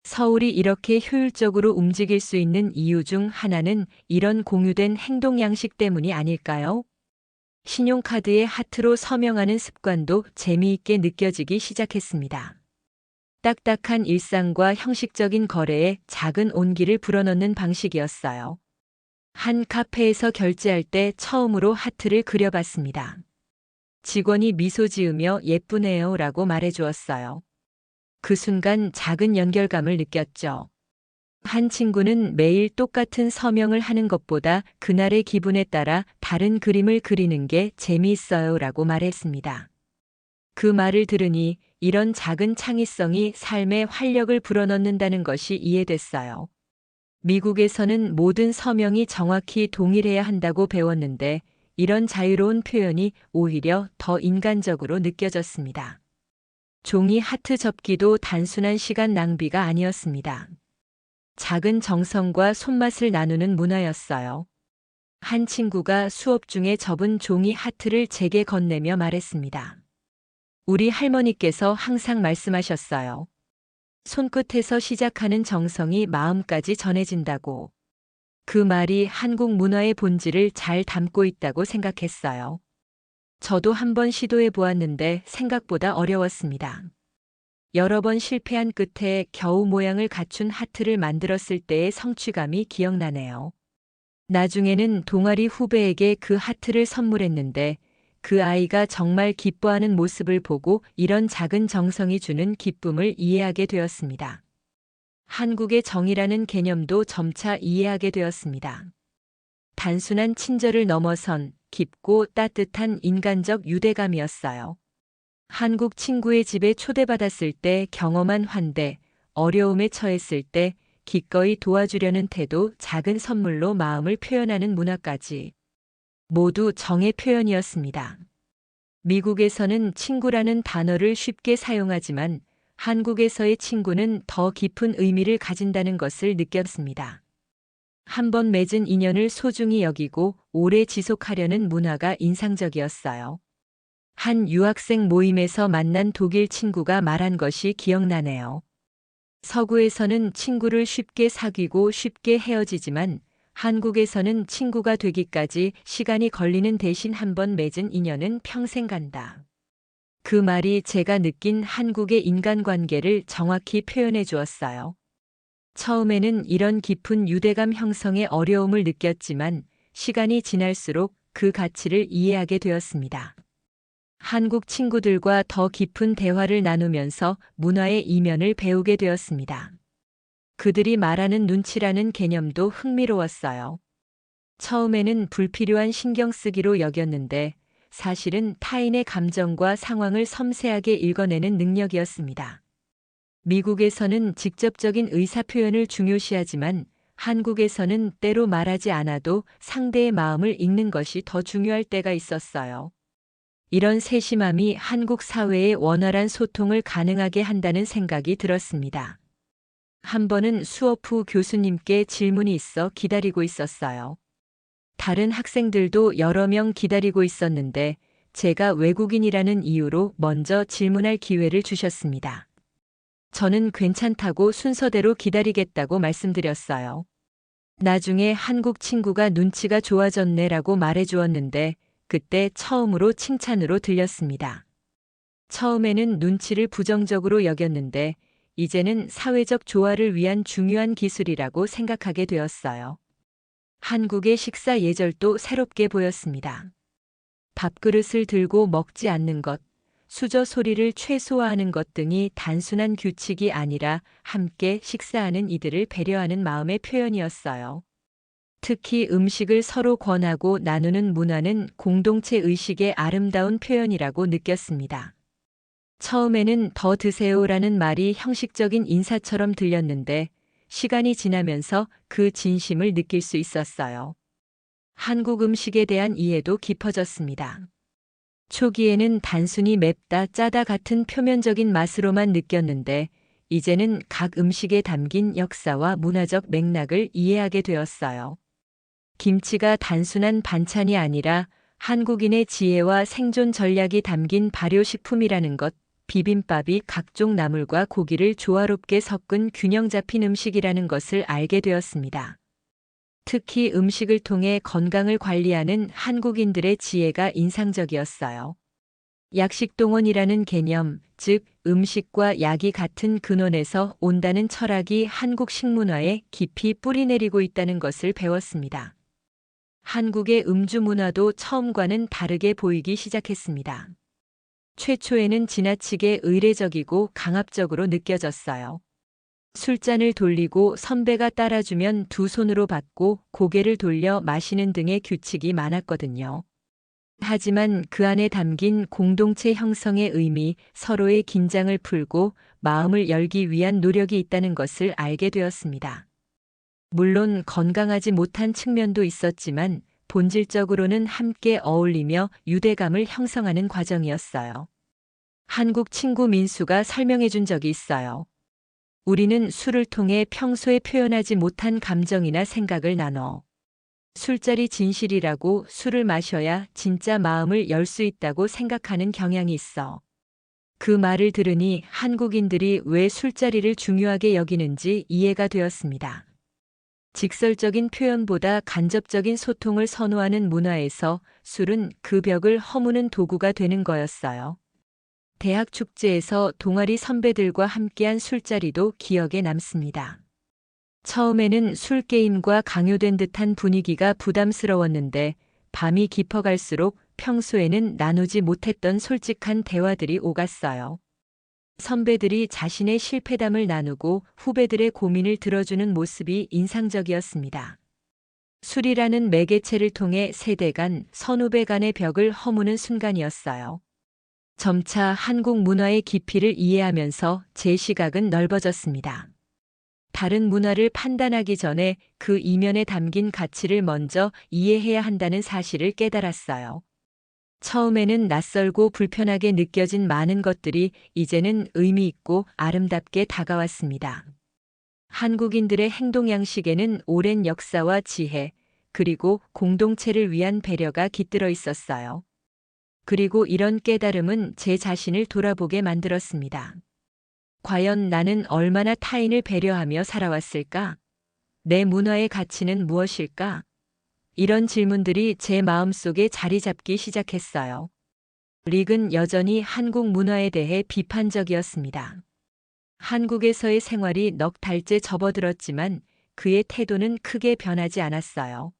서울이 이렇게 효율적으로 움직일 수 있는 이유 중 하나는 이런 공유된 행동 양식 때문이 아닐까요? 신용카드에 하트로 서명하는 습관도 재미있게 느껴지기 시작했습니다. 딱딱한 일상과 형식적인 거래에 작은 온기를 불어넣는 방식이었어요. 한 카페에서 결제할 때 처음으로 하트를 그려봤습니다. 직원이 미소 지으며 예쁘네요 라고 말해주었어요. 그 순간 작은 연결감을 느꼈죠. 한 친구는 매일 똑같은 서명을 하는 것보다 그날의 기분에 따라 다른 그림을 그리는 게 재미있어요 라고 말했습니다. 그 말을 들으니 이런 작은 창의성이 삶에 활력을 불어넣는다는 것이 이해됐어요. 미국에서는 모든 서명이 정확히 동일해야 한다고 배웠는데 이런 자유로운 표현이 오히려 더 인간적으로 느껴졌습니다. 종이 하트 접기도 단순한 시간 낭비가 아니었습니다. 작은 정성과 손맛을 나누는 문화였어요. 한 친구가 수업 중에 접은 종이 하트를 제게 건네며 말했습니다. 우리 할머니께서 항상 말씀하셨어요. 손끝에서 시작하는 정성이 마음까지 전해진다고. 그 말이 한국 문화의 본질을 잘 담고 있다고 생각했어요. 저도 한번 시도해 보았는데 생각보다 어려웠습니다. 여러 번 실패한 끝에 겨우 모양을 갖춘 하트를 만들었을 때의 성취감이 기억나네요. 나중에는 동아리 후배에게 그 하트를 선물했는데 그 아이가 정말 기뻐하는 모습을 보고 이런 작은 정성이 주는 기쁨을 이해하게 되었습니다. 한국의 정이라는 개념도 점차 이해하게 되었습니다. 단순한 친절을 넘어선 깊고 따뜻한 인간적 유대감이었어요. 한국 친구의 집에 초대받았을 때 경험한 환대, 어려움에 처했을 때 기꺼이 도와주려는 태도, 작은 선물로 마음을 표현하는 문화까지 모두 정의 표현이었습니다. 미국에서는 친구라는 단어를 쉽게 사용하지만 한국에서의 친구는 더 깊은 의미를 가진다는 것을 느꼈습니다. 한 번 맺은 인연을 소중히 여기고 오래 지속하려는 문화가 인상적이었어요. 한 유학생 모임에서 만난 독일 친구가 말한 것이 기억나네요. 서구에서는 친구를 쉽게 사귀고 쉽게 헤어지지만 한국에서는 친구가 되기까지 시간이 걸리는 대신 한번 맺은 인연은 평생 간다. 그 말이 제가 느낀 한국의 인간관계를 정확히 표현해 주었어요. 처음에는 이런 깊은 유대감 형성에 어려움을 느꼈지만 시간이 지날수록 그 가치를 이해하게 되었습니다. 한국 친구들과 더 깊은 대화를 나누면서 문화의 이면을 배우게 되었습니다. 그들이 말하는 눈치라는 개념도 흥미로웠어요. 처음에는 불필요한 신경 쓰기로 여겼는데 사실은 타인의 감정과 상황을 섬세하게 읽어내는 능력이었습니다. 미국에서는 직접적인 의사표현을 중요시하지만 한국에서는 때로 말하지 않아도 상대의 마음을 읽는 것이 더 중요할 때가 있었어요. 이런 세심함이 한국 사회의 원활한 소통을 가능하게 한다는 생각이 들었습니다. 한 번은 수업 후 교수님께 질문이 있어 기다리고 있었어요. 다른 학생들도 여러 명 기다리고 있었는데 제가 외국인이라는 이유로 먼저 질문할 기회를 주셨습니다. 저는 괜찮다고 순서대로 기다리겠다고 말씀드렸어요. 나중에 한국 친구가 눈치가 좋아졌네라고 말해주었는데 그때 처음으로 칭찬으로 들렸습니다. 처음에는 눈치를 부정적으로 여겼는데 이제는 사회적 조화를 위한 중요한 기술이라고 생각하게 되었어요. 한국의 식사 예절도 새롭게 보였습니다. 밥그릇을 들고 먹지 않는 것, 수저 소리를 최소화하는 것 등이 단순한 규칙이 아니라 함께 식사하는 이들을 배려하는 마음의 표현이었어요. 특히 음식을 서로 권하고 나누는 문화는 공동체 의식의 아름다운 표현이라고 느꼈습니다. 처음에는 더 드세요라는 말이 형식적인 인사처럼 들렸는데 시간이 지나면서 그 진심을 느낄 수 있었어요. 한국 음식에 대한 이해도 깊어졌습니다. 초기에는 단순히 맵다 짜다 같은 표면적인 맛으로만 느꼈는데 이제는 각 음식에 담긴 역사와 문화적 맥락을 이해하게 되었어요. 김치가 단순한 반찬이 아니라 한국인의 지혜와 생존 전략이 담긴 발효식품이라는 것, 비빔밥이 각종 나물과 고기를 조화롭게 섞은 균형 잡힌 음식이라는 것을 알게 되었습니다. 특히 음식을 통해 건강을 관리하는 한국인들의 지혜가 인상적이었어요. 약식동원이라는 개념, 즉 음식과 약이 같은 근원에서 온다는 철학이 한국 식문화에 깊이 뿌리내리고 있다는 것을 배웠습니다. 한국의 음주 문화도 처음과는 다르게 보이기 시작했습니다. 최초에는 지나치게 의례적이고 강압적으로 느껴졌어요. 술잔을 돌리고 선배가 따라주면 두 손으로 받고 고개를 돌려 마시는 등의 규칙이 많았거든요. 하지만 그 안에 담긴 공동체 형성의 의미, 서로의 긴장을 풀고 마음을 열기 위한 노력이 있다는 것을 알게 되었습니다. 물론 건강하지 못한 측면도 있었지만 본질적으로는 함께 어울리며 유대감을 형성하는 과정이었어요. 한국 친구 민수가 설명해 준 적이 있어요. 우리는 술을 통해 평소에 표현하지 못한 감정이나 생각을 나눠. 술자리 진실이라고 술을 마셔야 진짜 마음을 열 수 있다고 생각하는 경향이 있어. 그 말을 들으니 한국인들이 왜 술자리를 중요하게 여기는지 이해가 되었습니다. 직설적인 표현보다 간접적인 소통을 선호하는 문화에서 술은 그 벽을 허무는 도구가 되는 거였어요. 대학 축제에서 동아리 선배들과 함께한 술자리도 기억에 남습니다. 처음에는 술게임과 강요된 듯한 분위기가 부담스러웠는데 밤이 깊어갈수록 평소에는 나누지 못했던 솔직한 대화들이 오갔어요. 선배들이 자신의 실패담을 나누고 후배들의 고민을 들어주는 모습이 인상적이었습니다. 술이라는 매개체를 통해 세대 간, 선후배 간의 벽을 허무는 순간이었어요. 점차 한국 문화의 깊이를 이해하면서 제 시각은 넓어졌습니다. 다른 문화를 판단하기 전에 그 이면에 담긴 가치를 먼저 이해해야 한다는 사실을 깨달았어요. 처음에는 낯설고 불편하게 느껴진 많은 것들이 이제는 의미 있고 아름답게 다가왔습니다. 한국인들의 행동 양식에는 오랜 역사와 지혜, 그리고 공동체를 위한 배려가 깃들어 있었어요. 그리고 이런 깨달음은 제 자신을 돌아보게 만들었습니다. 과연 나는 얼마나 타인을 배려하며 살아왔을까? 내 문화의 가치는 무엇일까? 이런 질문들이 제 마음속에 자리 잡기 시작했어요. 릭은 여전히 한국 문화에 대해 비판적이었습니다. 한국에서의 생활이 넉 달째 접어들었지만 그의 태도는 크게 변하지 않았어요.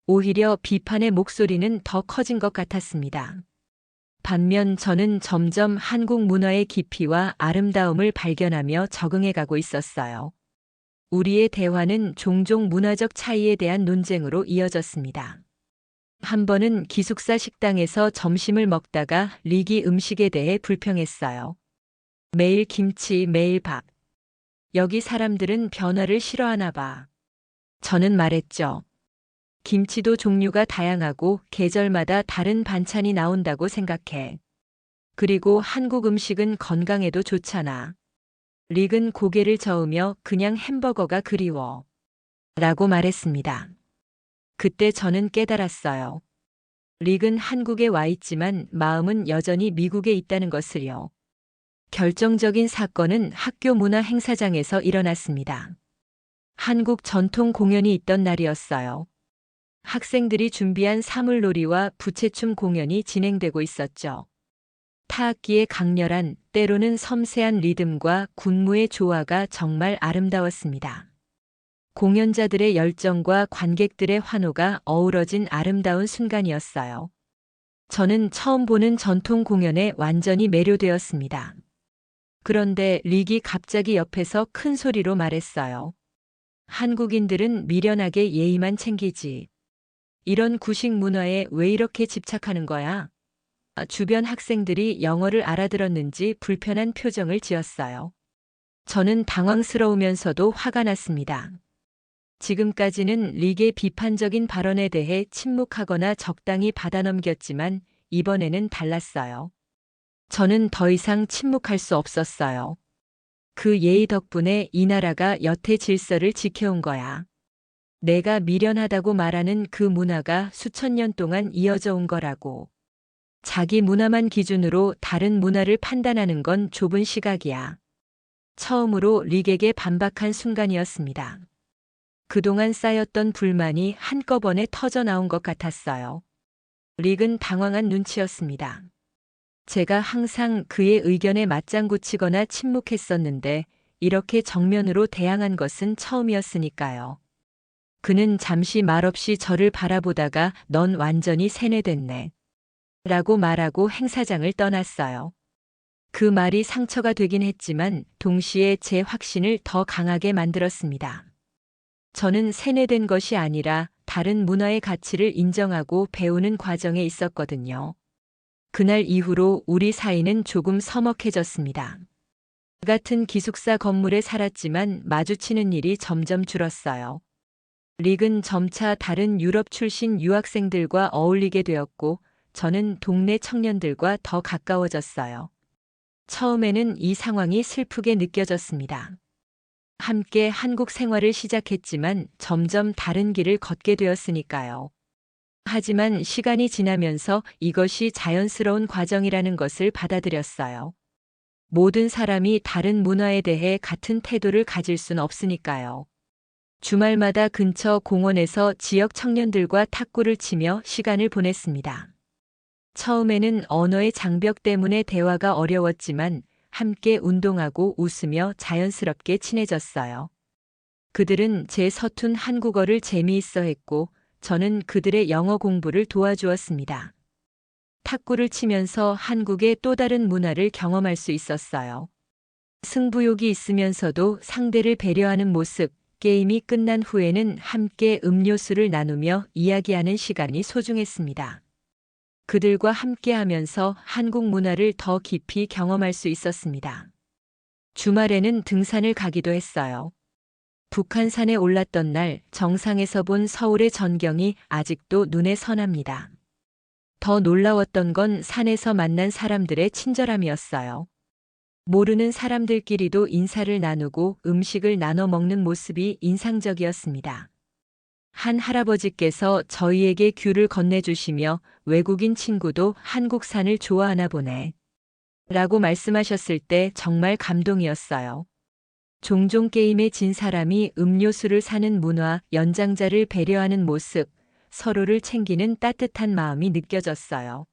오히려 비판의 목소리는 더 커진 것 같았습니다. 반면 저는 점점 한국 문화의 깊이와 아름다움을 발견하며 적응해 가고 있었어요. 우리의 대화는 종종 문화적 차이에 대한 논쟁으로 이어졌습니다. 한 번은 기숙사 식당에서 점심을 먹다가 릭이 음식에 대해 불평했어요. 매일 김치, 매일 밥. 여기 사람들은 변화를 싫어하나 봐. 저는 말했죠. 김치도 종류가 다양하고 계절마다 다른 반찬이 나온다고 생각해. 그리고 한국 음식은 건강에도 좋잖아. 릭은 고개를 저으며 그냥 햄버거가 그리워. 라고 말했습니다. 그때 저는 깨달았어요. 릭은 한국에 와 있지만 마음은 여전히 미국에 있다는 것을요. 결정적인 사건은 학교 문화 행사장에서 일어났습니다. 한국 전통 공연이 있던 날이었어요. 학생들이 준비한 사물놀이와 부채춤 공연이 진행되고 있었죠. 타악기의 강렬한, 때로는 섬세한 리듬과 군무의 조화가 정말 아름다웠습니다. 공연자들의 열정과 관객들의 환호가 어우러진 아름다운 순간이었어요. 저는 처음 보는 전통 공연에 완전히 매료되었습니다. 그런데 릭이 갑자기 옆에서 큰 소리로 말했어요. 한국인들은 미련하게 예의만 챙기지. 이런 구식 문화에 왜 이렇게 집착하는 거야? 주변 학생들이 영어를 알아들었는지 불편한 표정을 지었어요. 저는 당황스러우면서도 화가 났습니다. 지금까지는 릭의 비판적인 발언에 대해 침묵하거나 적당히 받아넘겼지만 이번에는 달랐어요. 저는 더 이상 침묵할 수 없었어요. 그 예의 덕분에 이 나라가 여태 질서를 지켜온 거야. 내가 미련하다고 말하는 그 문화가 수천 년 동안 이어져 온 거라고. 자기 문화만 기준으로 다른 문화를 판단하는 건 좁은 시각이야. 처음으로 릭에게 반박한 순간이었습니다. 그동안 쌓였던 불만이 한꺼번에 터져 나온 것 같았어요. 릭은 당황한 눈치였습니다. 제가 항상 그의 의견에 맞장구 치거나 침묵했었는데 이렇게 정면으로 대항한 것은 처음이었으니까요. 그는 잠시 말없이 저를 바라보다가 넌 완전히 세뇌됐네. 라고 말하고 행사장을 떠났어요. 그 말이 상처가 되긴 했지만 동시에 제 확신을 더 강하게 만들었습니다. 저는 세뇌된 것이 아니라 다른 문화의 가치를 인정하고 배우는 과정에 있었거든요. 그날 이후로 우리 사이는 조금 서먹해졌습니다. 같은 기숙사 건물에 살았지만 마주치는 일이 점점 줄었어요. 릭은 점차 다른 유럽 출신 유학생들과 어울리게 되었고 저는 동네 청년들과 더 가까워졌어요. 처음에는 이 상황이 슬프게 느껴졌습니다. 함께 한국 생활을 시작했지만 점점 다른 길을 걷게 되었으니까요. 하지만 시간이 지나면서 이것이 자연스러운 과정이라는 것을 받아들였어요. 모든 사람이 다른 문화에 대해 같은 태도를 가질 순 없으니까요. 주말마다 근처 공원에서 지역 청년들과 탁구를 치며 시간을 보냈습니다. 처음에는 언어의 장벽 때문에 대화가 어려웠지만 함께 운동하고 웃으며 자연스럽게 친해졌어요. 그들은 제 서툰 한국어를 재미있어 했고 저는 그들의 영어 공부를 도와주었습니다. 탁구를 치면서 한국의 또 다른 문화를 경험할 수 있었어요. 승부욕이 있으면서도 상대를 배려하는 모습, 게임이 끝난 후에는 함께 음료수를 나누며 이야기하는 시간이 소중했습니다. 그들과 함께하면서 한국 문화를 더 깊이 경험할 수 있었습니다. 주말에는 등산을 가기도 했어요. 북한산에 올랐던 날 정상에서 본 서울의 전경이 아직도 눈에 선합니다. 더 놀라웠던 건 산에서 만난 사람들의 친절함이었어요. 모르는 사람들끼리도 인사를 나누고 음식을 나눠 먹는 모습이 인상적이었습니다. 한 할아버지께서 저희에게 귤을 건네주시며 외국인 친구도 한국 산을 좋아하나 보네. 라고 말씀하셨을 때 정말 감동이었어요. 종종 게임에 진 사람이 음료수를 사는 문화, 연장자를 배려하는 모습, 서로를 챙기는 따뜻한 마음이 느껴졌어요.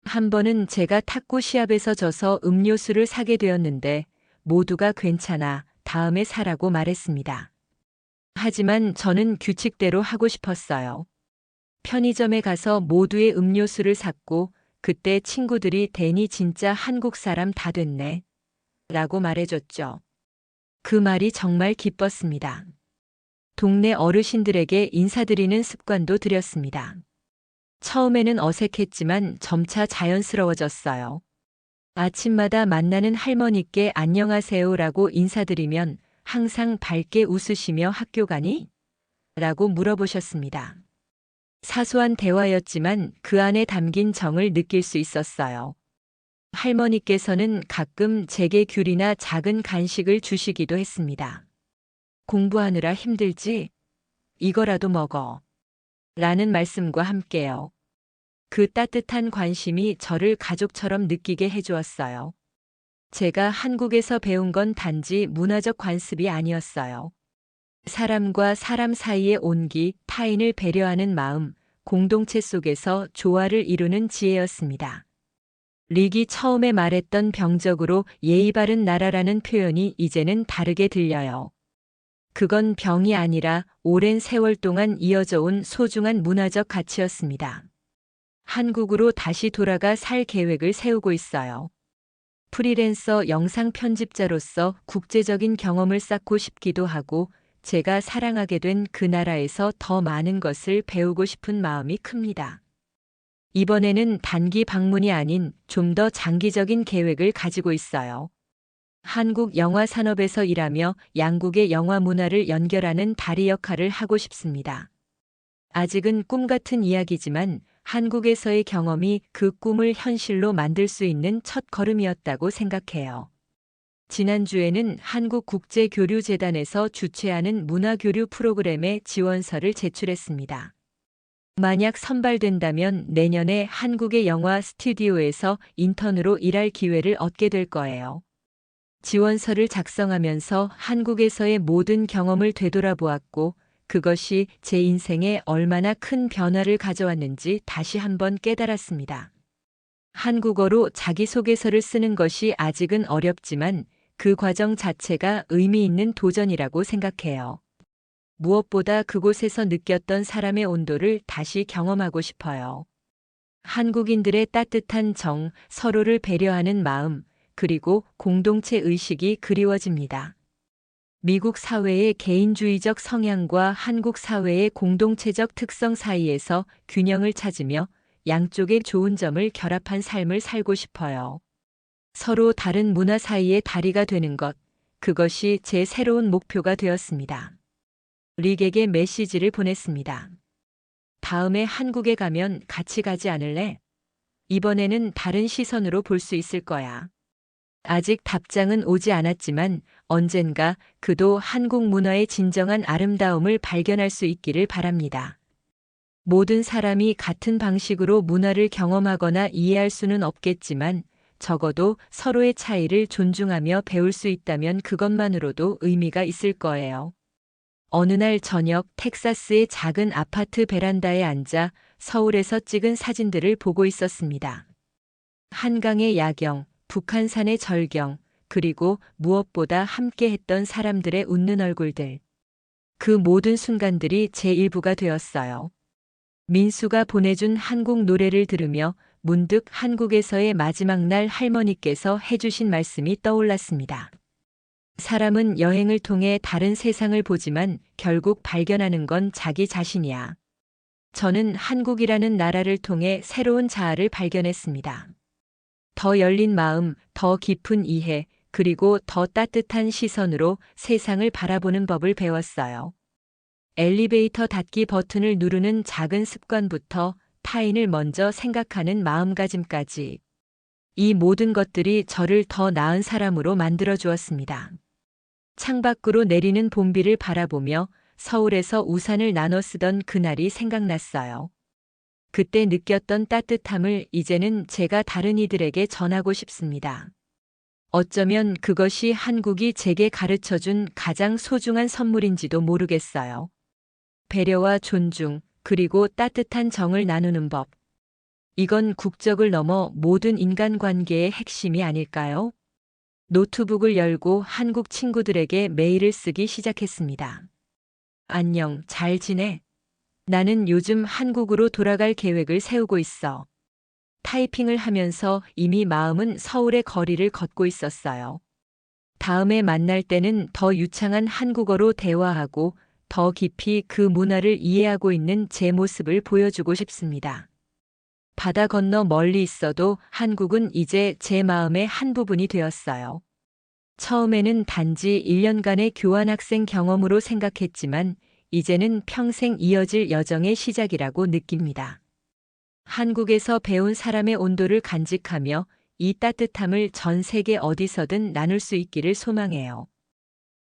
한 번은 제가 탁구 시합에서 져서 음료수를 사게 되었는데 모두가 괜찮아, 다음에 사라고 말했습니다. 하지만 저는 규칙대로 하고 싶었어요. 편의점에 가서 모두의 음료수를 샀고 그때 친구들이 대니 진짜 한국 사람 다 됐네. 라고 말해줬죠. 그 말이 정말 기뻤습니다. 동네 어르신들에게 인사드리는 습관도 들였습니다. 처음에는 어색했지만 점차 자연스러워졌어요. 아침마다 만나는 할머니께 안녕하세요라고 인사드리면 항상 밝게 웃으시며 학교 가니? 라고 물어보셨습니다. 사소한 대화였지만 그 안에 담긴 정을 느낄 수 있었어요. 할머니께서는 가끔 제게 귤이나 작은 간식을 주시기도 했습니다. 공부하느라 힘들지? 이거라도 먹어. 라는 말씀과 함께요. 그 따뜻한 관심이 저를 가족처럼 느끼게 해주었어요. 제가 한국에서 배운 건 단지 문화적 관습이 아니었어요. 사람과 사람 사이의 온기, 타인을 배려하는 마음, 공동체 속에서 조화를 이루는 지혜였습니다. 릭이 처음에 말했던 병적으로 예의 바른 나라라는 표현이 이제는 다르게 들려요. 그건 병이 아니라 오랜 세월 동안 이어져 온 소중한 문화적 가치였습니다. 한국으로 다시 돌아가 살 계획을 세우고 있어요. 프리랜서 영상 편집자로서 국제적인 경험을 쌓고 싶기도 하고 제가 사랑하게 된 그 나라에서 더 많은 것을 배우고 싶은 마음이 큽니다. 이번에는 단기 방문이 아닌 좀 더 장기적인 계획을 가지고 있어요. 한국 영화 산업에서 일하며 양국의 영화 문화를 연결하는 다리 역할을 하고 싶습니다. 아직은 꿈 같은 이야기지만 한국에서의 경험이 그 꿈을 현실로 만들 수 있는 첫 걸음이었다고 생각해요. 지난주에는 한국국제교류재단에서 주최하는 문화교류 프로그램에 지원서를 제출했습니다. 만약 선발된다면 내년에 한국의 영화 스튜디오에서 인턴으로 일할 기회를 얻게 될 거예요. 지원서를 작성하면서 한국에서의 모든 경험을 되돌아보았고 그것이 제 인생에 얼마나 큰 변화를 가져왔는지 다시 한번 깨달았습니다. 한국어로 자기소개서를 쓰는 것이 아직은 어렵지만 그 과정 자체가 의미 있는 도전이라고 생각해요. 무엇보다 그곳에서 느꼈던 사람의 온도를 다시 경험하고 싶어요. 한국인들의 따뜻한 정, 서로를 배려하는 마음, 그리고 공동체 의식이 그리워집니다. 미국 사회의 개인주의적 성향과 한국 사회의 공동체적 특성 사이에서 균형을 찾으며 양쪽의 좋은 점을 결합한 삶을 살고 싶어요. 서로 다른 문화 사이의 다리가 되는 것, 그것이 제 새로운 목표가 되었습니다. 릭에게 메시지를 보냈습니다. 다음에 한국에 가면 같이 가지 않을래? 이번에는 다른 시선으로 볼 수 있을 거야. 아직 답장은 오지 않았지만 언젠가 그도 한국 문화의 진정한 아름다움을 발견할 수 있기를 바랍니다. 모든 사람이 같은 방식으로 문화를 경험하거나 이해할 수는 없겠지만 적어도 서로의 차이를 존중하며 배울 수 있다면 그것만으로도 의미가 있을 거예요. 어느 날 저녁 텍사스의 작은 아파트 베란다에 앉아 서울에서 찍은 사진들을 보고 있었습니다. 한강의 야경, 북한산의 절경, 그리고 무엇보다 함께했던 사람들의 웃는 얼굴들. 그 모든 순간들이 제 일부가 되었어요. 민수가 보내준 한국 노래를 들으며 문득 한국에서의 마지막 날 할머니께서 해주신 말씀이 떠올랐습니다. 사람은 여행을 통해 다른 세상을 보지만 결국 발견하는 건 자기 자신이야. 저는 한국이라는 나라를 통해 새로운 자아를 발견했습니다. 더 열린 마음, 더 깊은 이해, 그리고 더 따뜻한 시선으로 세상을 바라보는 법을 배웠어요. 엘리베이터 닫기 버튼을 누르는 작은 습관부터 타인을 먼저 생각하는 마음가짐까지. 이 모든 것들이 저를 더 나은 사람으로 만들어 주었습니다. 창밖으로 내리는 봄비를 바라보며 서울에서 우산을 나눠 쓰던 그날이 생각났어요. 그때 느꼈던 따뜻함을 이제는 제가 다른 이들에게 전하고 싶습니다. 어쩌면 그것이 한국이 제게 가르쳐 준 가장 소중한 선물인지도 모르겠어요. 배려와 존중, 그리고 따뜻한 정을 나누는 법. 이건 국적을 넘어 모든 인간관계의 핵심이 아닐까요? 노트북을 열고 한국 친구들에게 메일을 쓰기 시작했습니다. 안녕, 잘 지내? 나는 요즘 한국으로 돌아갈 계획을 세우고 있어. 타이핑을 하면서 이미 마음은 서울의 거리를 걷고 있었어요. 다음에 만날 때는 더 유창한 한국어로 대화하고 더 깊이 그 문화를 이해하고 있는 제 모습을 보여주고 싶습니다. 바다 건너 멀리 있어도 한국은 이제 제 마음의 한 부분이 되었어요. 처음에는 단지 1년간의 교환학생 경험으로 생각했지만 이제는 평생 이어질 여정의 시작이라고 느낍니다. 한국에서 배운 사람의 온도를 간직하며 이 따뜻함을 전 세계 어디서든 나눌 수 있기를 소망해요.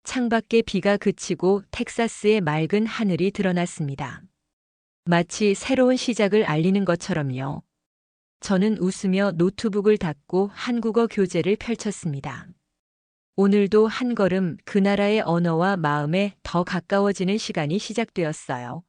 창밖에 비가 그치고 텍사스의 맑은 하늘이 드러났습니다. 마치 새로운 시작을 알리는 것처럼요. 저는 웃으며 노트북을 닫고 한국어 교재를 펼쳤습니다. 오늘도 한 걸음 그 나라의 언어와 마음에 더 가까워지는 시간이 시작되었어요.